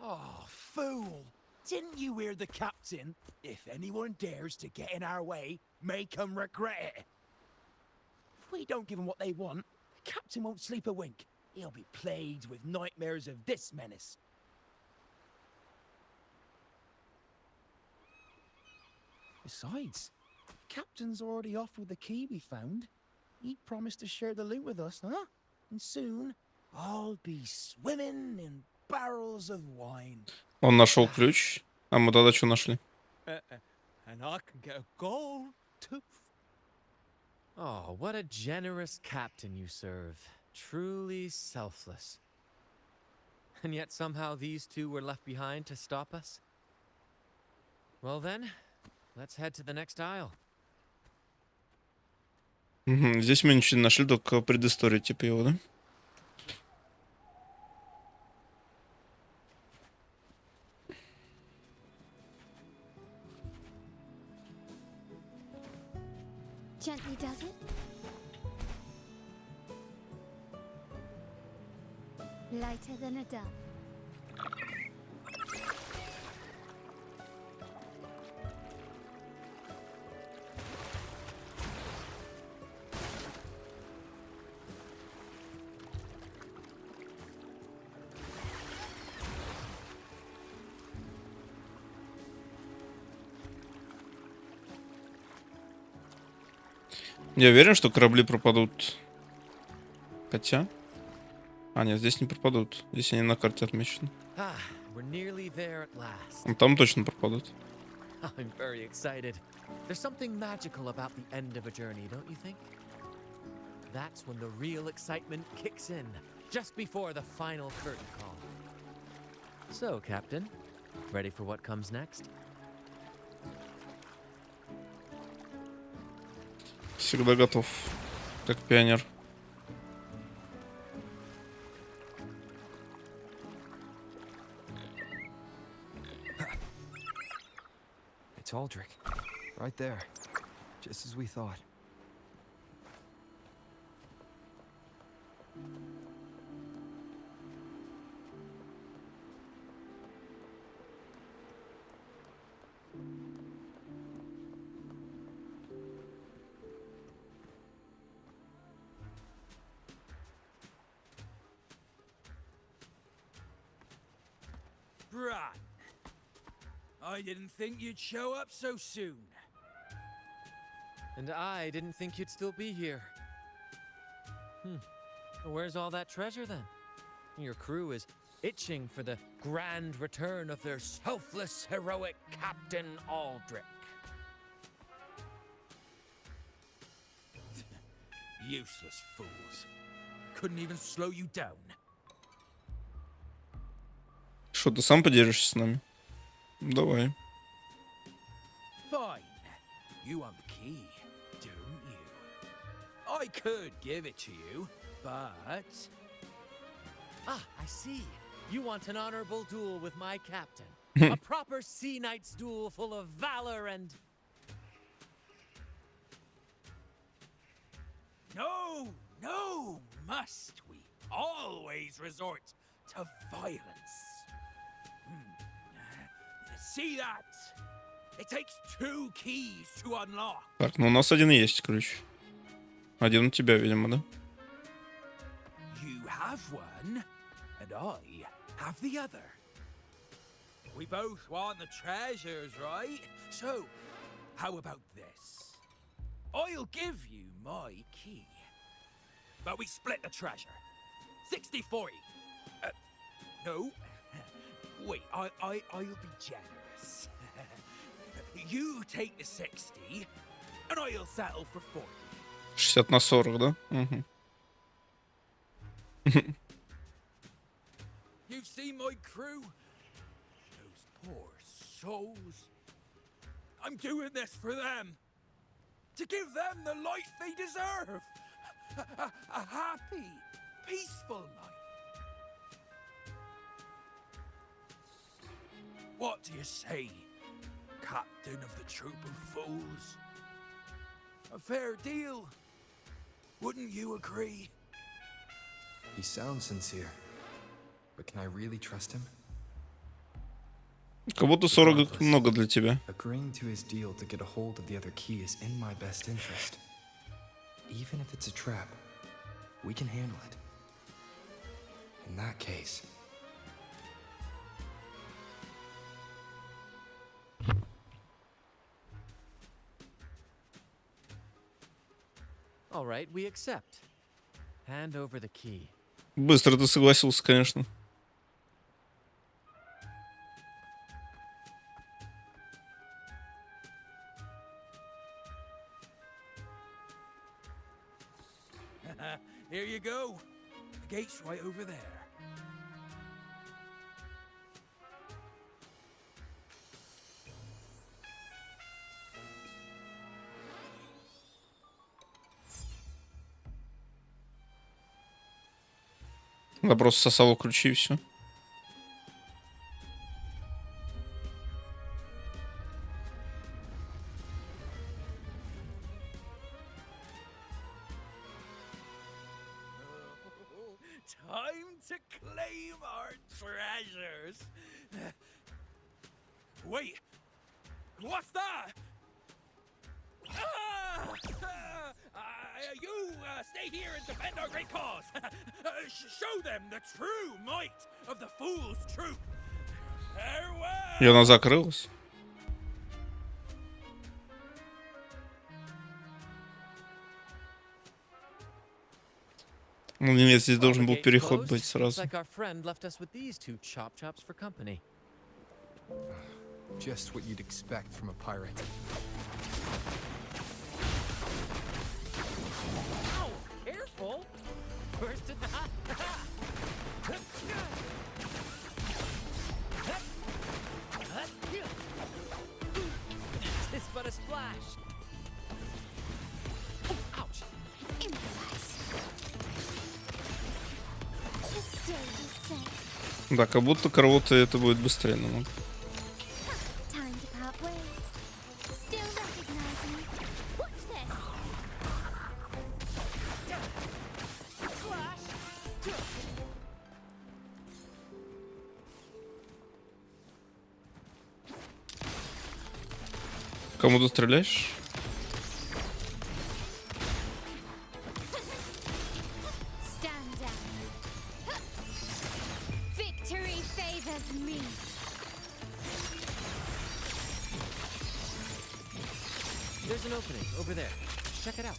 Oh, fool! Didn't you hear the captain? If anyone dares to get in our way, make 'em regret it. If we don't give 'em what they want, the captain won't sleep a wink. He'll be plagued with nightmares of this menace. Besides, the captain's already off with the key we found. He promised to share the loot with us, huh? And soon, I'll be swimming in barrels of wine. Он нашел ключ. А мы тогда что нашли? And I can get a gold tooth. Oh, what a generous captain you serve. Truly selfless. And yet somehow these two were left behind to stop us? Well then, let's head to the next aisle. Угу. Здесь мы ничего не нашли, только предысторию типа его, да? Gently does it. Lighter than a dove. Я уверен, что корабли пропадут. Хотя... А, нет, здесь не пропадут. Здесь они на карте отмечены. We're nearly there at last. Ну, там точно пропадут. I'm very excited. There's something magical about the end of a journey, don't you think? That's when the real excitement kicks in, just before the final curtain call. So, Captain, ready for what comes next? Всегда готов, как пионер. It's Aldrich. Right there. Just as we thought. Bran, I didn't think you'd show up so soon. And I didn't think you'd still be here. Where's all that treasure then? Your crew is itching for the grand return of their selfless, heroic Captain Aldrich. Useless fools. Couldn't even slow you down. Что, ты сам поделишься с нами? Давай. Fine. You want the key, don't you? I could give it to you, but... I see. You want an honorable duel with my captain. A proper sea knight's duel full of valor and... No, must we always resort to violence? See that? It takes 2 keys to unlock. Так, ну у нас один есть ключ. Один у тебя, видимо, да? You have one, and I have the other. We both want the treasures, right? So, how about this? I'll give you my key, but we split the treasure. 60-40. No. Wait, I'll be generous. You take the 60, and I'll settle for 40. 60/40, да? Угу. You've seen my crew? Those poor souls. I'm doing this for them. To give them the life they deserve. A happy, peaceful life. What do you say, Captain of the Troop of Fools? A fair deal, wouldn't you agree? He sounds sincere. But can I really trust him? Как будто 40 много для тебя. Agreeing to his deal to get a hold of the other key is in my best interest. Even if it's a trap, we can handle it. In that case... All right, we accept. Hand over the key. Быстро ты согласился, конечно. Here you go. The gate's right over there. Я просто сосал ключи и все. Time to claim our treasures. Wait, what's that? You stay here and defend our great cause. Show them the true might of the fool's truth. Farewell. И она закрылась. Ну нет, здесь Well, the должен был gate's переход closed. быть Looks сразу. like our friend left us with these two chop chops for company. Just what you'd expect from a pirate. Ow! Careful! First in It's but a splash. Ouch! Improvise. Just stay, you say. Да, как будто кого-то это будет быстрее намного. Time to part ways. Still recognize me? Watch this. Flash! Кому ты стреляешь? Stand down. Victory favors me. There's an opening over there. Check it out.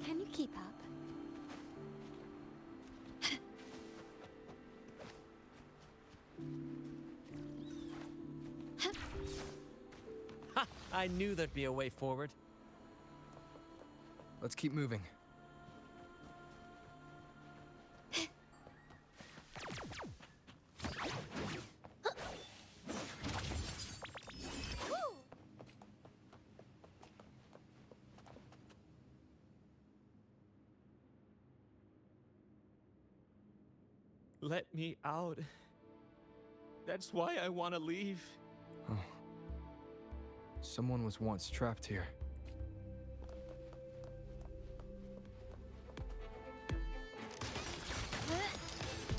Can you keep up? Ha! I knew there'd be a way forward. Let's keep moving. Let me out. That's why I want to leave. Oh. Someone was once trapped here.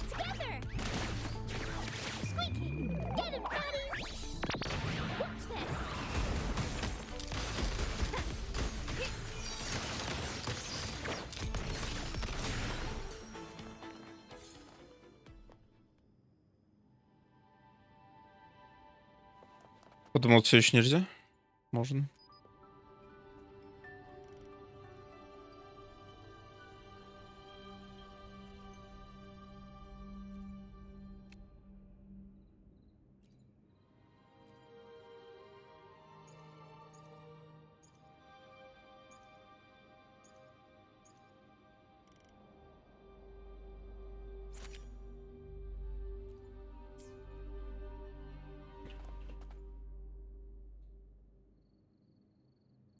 Together! Squeaky! Get him, buddies! Watch this! Подумал, все еще нельзя? Можно.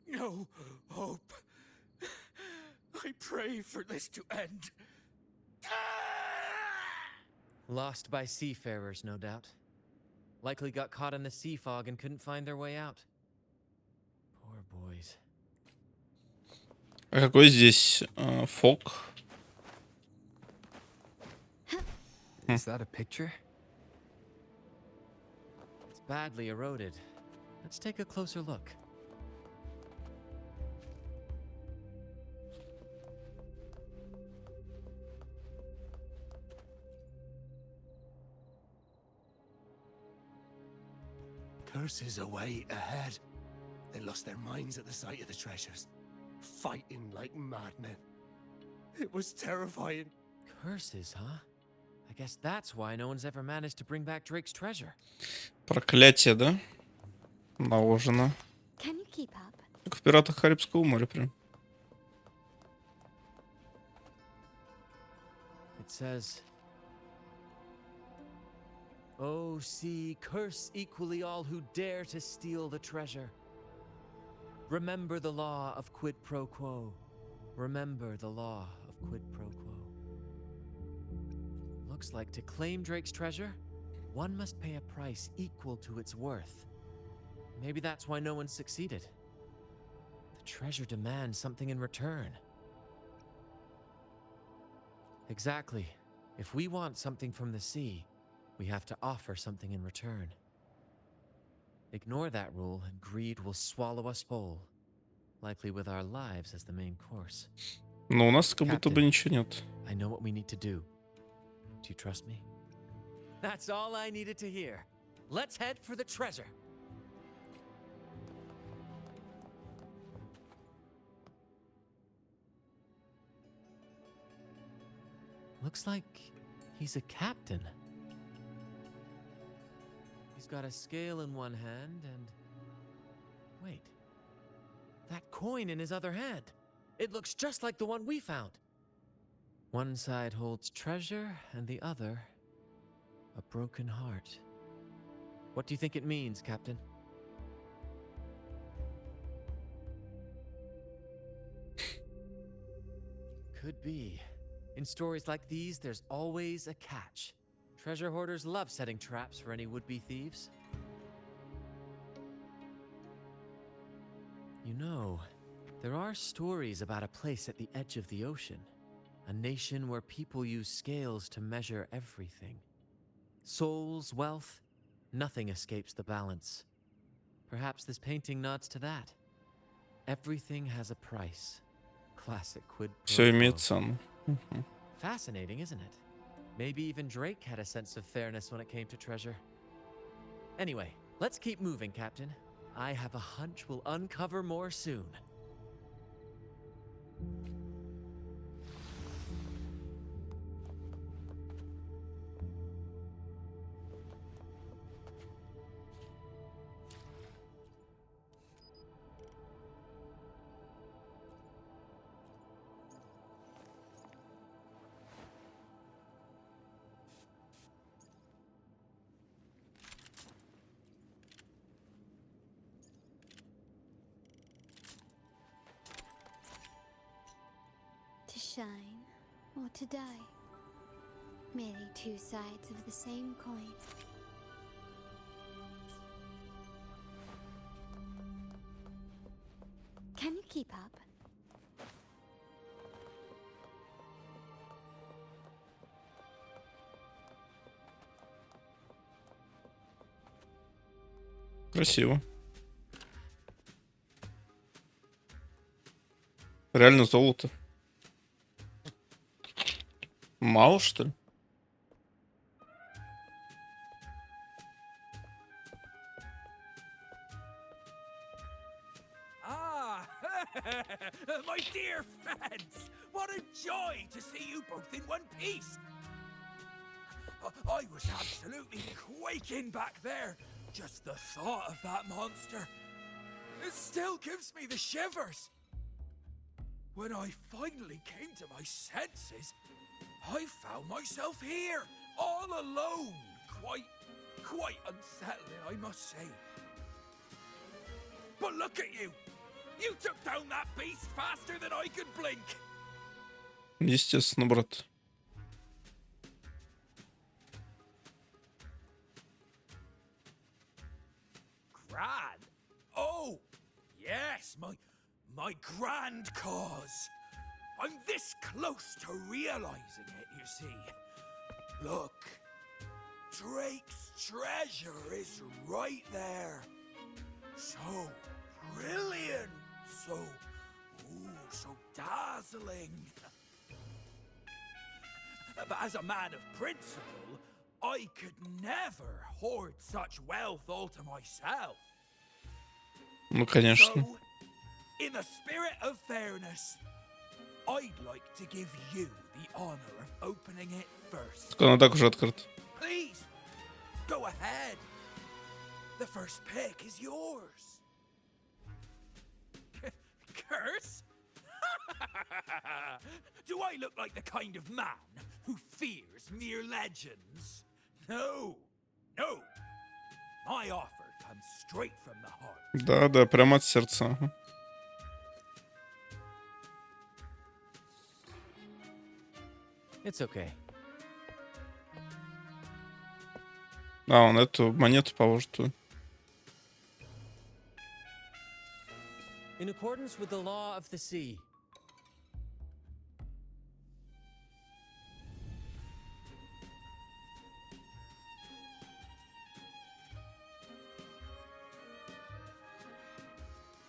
No hope. I pray for this to end. Lost by seafarers, no doubt. Likely got caught in the sea fog and couldn't find their way out. Poor boys. А какой здесь фок? Is that a picture? It's badly eroded. Let's take a closer look. Curses away ahead. They lost their minds at the sight of the treasures, fighting like madmen. It was terrifying. Curses, huh? I guess that's why no one's ever managed to bring back Drake's treasure. Проклятие, да? Наложено. Can you keep up? Как в «Пиратах Карибского моря» прям. It says, "Oh, sea, curse equally all who dare to steal the treasure. Remember the law of quid pro quo. Remember the law of quid pro quo." Looks like to claim Drake's treasure, one must pay a price equal to its worth. Maybe that's why no one succeeded. The treasure demands something in return. Exactly. If we want something from the sea, we have to offer something in return. Ignore that rule and greed will swallow us whole, likely with our lives as the main course. Но у нас как будто бы Captain. ничего нет. I know what we need to do. Do you trust me? That's all I needed to hear. Let's head for the treasure. looks like he's a captain. He's got a scale in one hand and... Wait. That coin in his other hand. It looks just like the one we found. One side holds treasure and the other a broken heart. What do you think it means, Captain? Could be. In stories like these, there's always a catch. Treasure hoarders love setting traps for any would-be thieves. You know, there are stories about a place at the edge of the ocean. A nation where people use scales to measure everything. Souls, wealth, nothing escapes the balance. Perhaps this painting nods to that. Everything has a price. Classic quid pro Все quo. имеет цену. Fascinating, isn't it? Maybe even Drake had a sense of fairness when it came to treasure. Anyway, let's keep moving, Captain. I have a hunch we'll uncover more soon. To shine or to die. Merely two sides of the same coin. Can you keep up? Красиво. Реально золото. Мало, что ли? Ah, my dear friends, what a joy to see you both in one piece. I was absolutely quaking back there. Just the thought of that monster. It still gives me the shivers. When I finally came to my senses, I found myself here, all alone. Quite unsettling, I must say. But look at you! You took down that beast faster than I could blink. Естественно, брат. Grand? Oh, yes, my grand cause. I'm this close to realizing it, you see. Look, Drake's treasure is right there. So brilliant, so dazzling. But as a man of principle, I could never hoard such wealth all to myself. Ну, конечно. So, in the spirit of fairness, I'd like to give you the honor of opening it first. Так оно так уже открыто. Please, go ahead. The first pick is yours. Curse? Do I look like the kind of man who fears mere legends? No. My offer comes straight from the heart. Да, прямо от сердца. Ага. It's okay. А, он эту монету положит туда. In accordance with the law of the sea.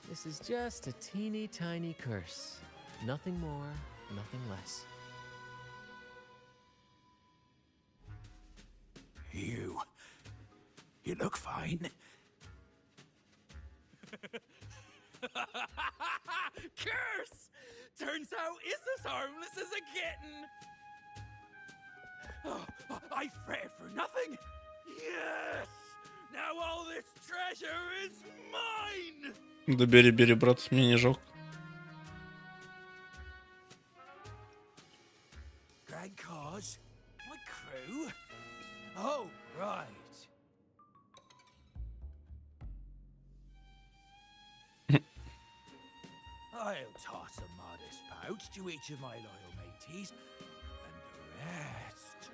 This is just a teeny tiny curse. Nothing more, nothing less. You look fine. Curse! Turns out it's as harmless as a kitten. I fretted for nothing. Yes! Now all this treasure is mine! Да бери, бери, брат, мне не жалко. Grand cause? My crew? Oh, right. I'll toss a modest pouch to each of my loyal mateys, and the rest,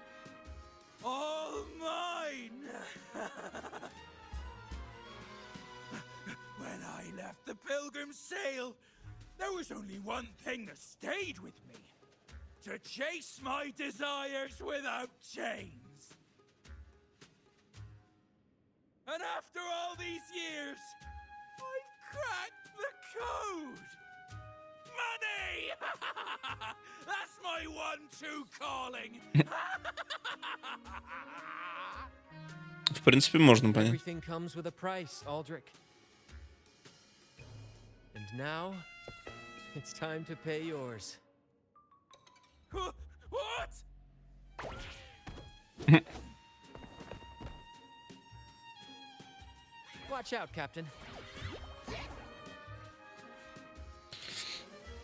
all mine! When I left the Pilgrim's Sail, there was only one thing that stayed with me. To chase my desires without chains. And after all these years, I've cracked the code! Money! That's my one-two calling! В принципе, можно понять. Everything comes with a price, Aldrich. And now, it's time to pay yours. What? Watch out, Captain.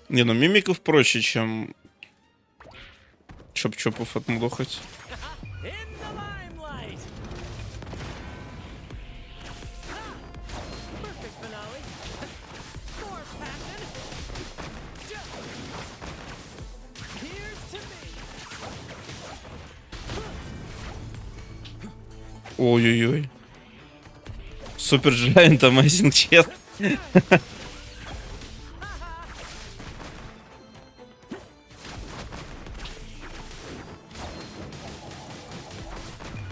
Не, ну мимиков проще, чем чоп-чопов отмудохать. In the limelight. Perfect finale. More passion. Here's to me. Ой-ой-ой. Супер Giant Amazing Chest.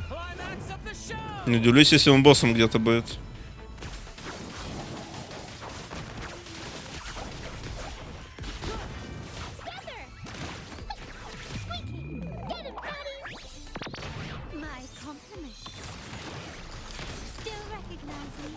Climax of the show. Не удивлюсь, если он боссом где-то будет. Together! Squeaky! Get him, buddies! My compliments. Still recognize me?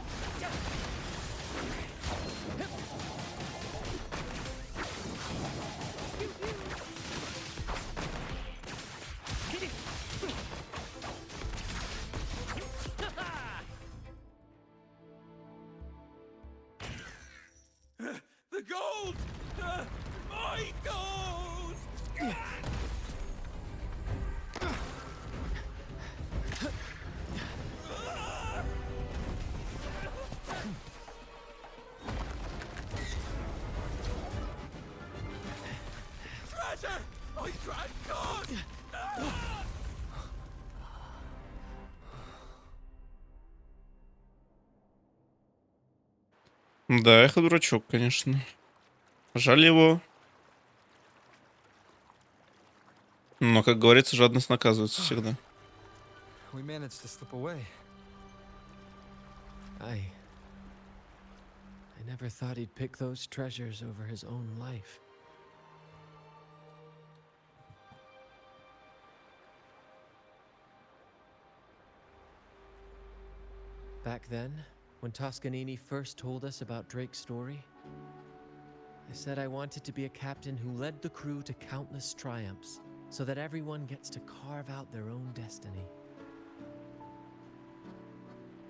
The gold! My gold! Treasure! I tried God! Да, Эхо дурачок, конечно. Жаль его. Но, как говорится, жадность наказывается всегда. We managed to slip away. I never thought he'd pick those treasures over his own life. Back then, when Toscanini first told us about Drake's story, I said I wanted to be a captain who led the crew to countless triumphs, so that everyone gets to carve out their own destiny.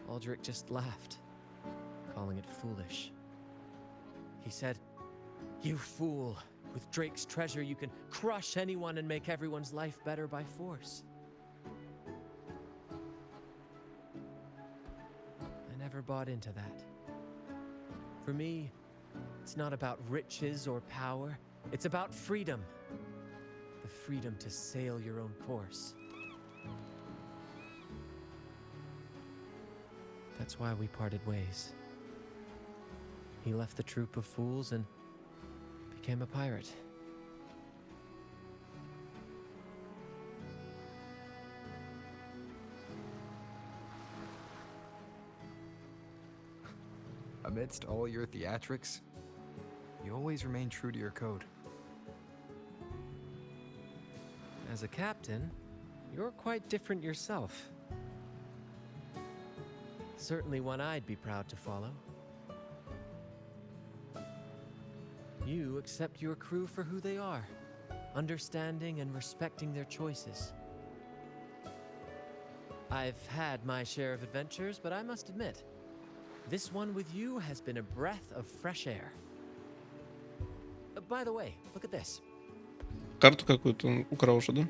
Aldrich just laughed, calling it foolish. He said, "You fool! With Drake's treasure, you can crush anyone and make everyone's life better by force." I never bought into that. For me, it's not about riches or power. It's about freedom. The freedom to sail your own course. That's why we parted ways. He left the troop of fools and became a pirate. Amidst all your theatrics, you always remain true to your code. As a captain, you're quite different yourself. Certainly one I'd be proud to follow. You accept your crew for who they are, understanding and respecting their choices. I've had my share of adventures, but I must admit, this one with you has been a breath of fresh air. By the way, look at this. Карту какую-то он украл уже, да?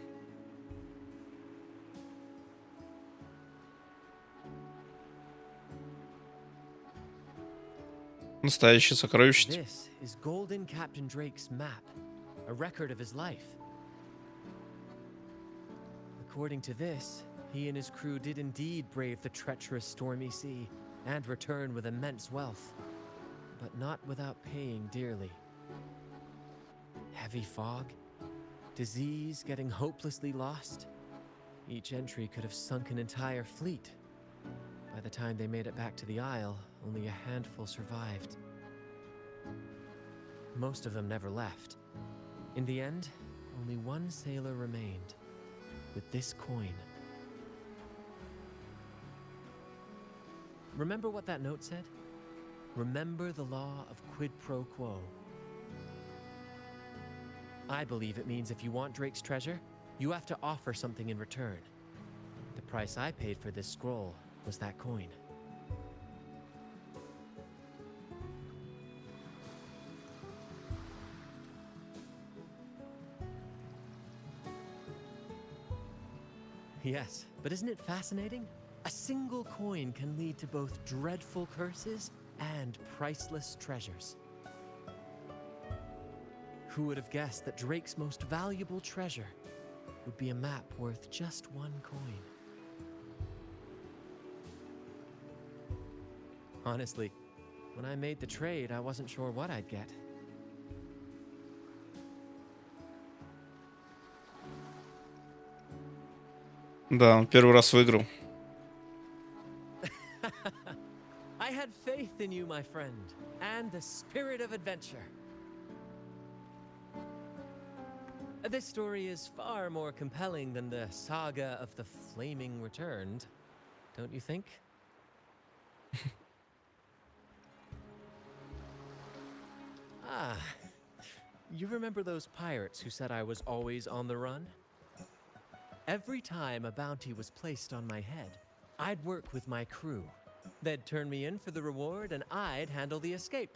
Настоящее сокровище. This is Golden Captain Drake's map, a record of his life. According to this, he and his crew did indeed brave the treacherous stormy sea and return with immense wealth, but not without paying dearly. Heavy fog, disease, getting hopelessly lost. Each entry could have sunk an entire fleet. By the time they made it back to the Isle, only a handful survived. Most of them never left. In the end, only one sailor remained, with this coin. Remember what that note said? Remember the law of quid pro quo. I believe it means if you want Drake's treasure, you have to offer something in return. The price I paid for this scroll was that coin. Yes, but isn't it fascinating? A single coin can lead to both dreadful curses and priceless treasures. Who would have guessed that Drake's most valuable treasure would be a map worth just one coin? Honestly, when I made the trade, I wasn't sure what I'd get. Да, он первый раз выиграл. I had faith in you, my friend, and the spirit of adventure. This story is far more compelling than the saga of the Flaming Returned, don't you think? Ah, you remember those pirates who said I was always on the run? Every time a bounty was placed on my head, I'd work with my crew. They'd turn me in for the reward, and I'd handle the escape.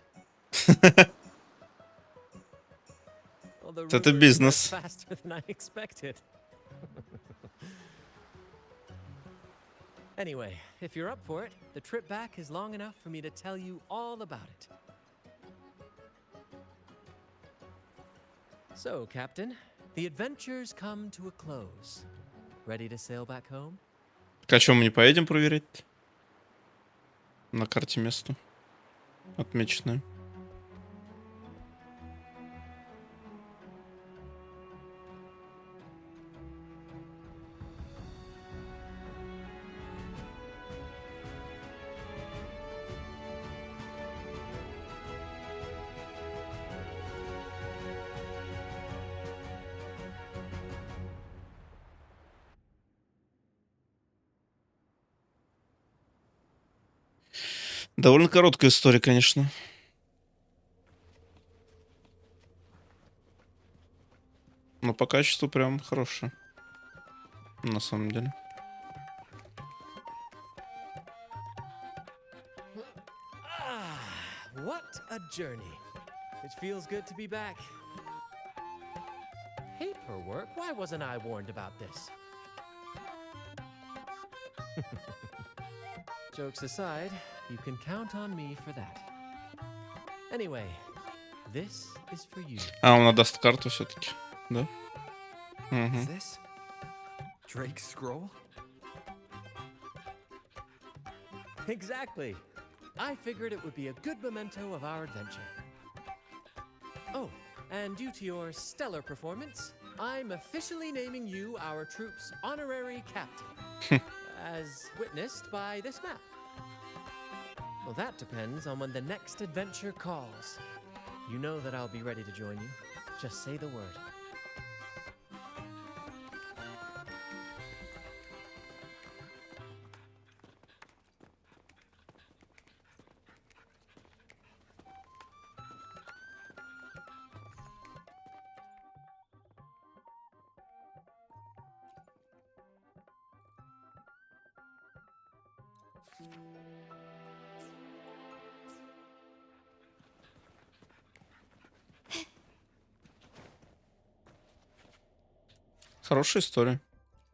Well, the Это rumors бизнес. spread faster than I expected. Anyway, if you're up for it, the trip back is long enough for me to tell you all about it. So, Captain, the adventures come to a close. Ready to sail back home? Так, а чё, мы не поедем проверять? На карте место отмеченное. Довольно короткая история, конечно. Но по качеству прям хорошая. На самом деле. What a journey. It feels good to be back. Paperwork? Why wasn't I warned about this? Jokes aside, you can count on me for that. Anyway, this is for you. А, он отдаст карту все-таки, да? Is this Drake's scroll? Exactly. I figured it would be a good memento of our adventure. Oh, and due to your stellar performance, I'm officially naming you our troop's honorary captain, as witnessed by this map. Well, that depends on when the next adventure calls. You know that I'll be ready to join you. Just say the word. Хорошая история.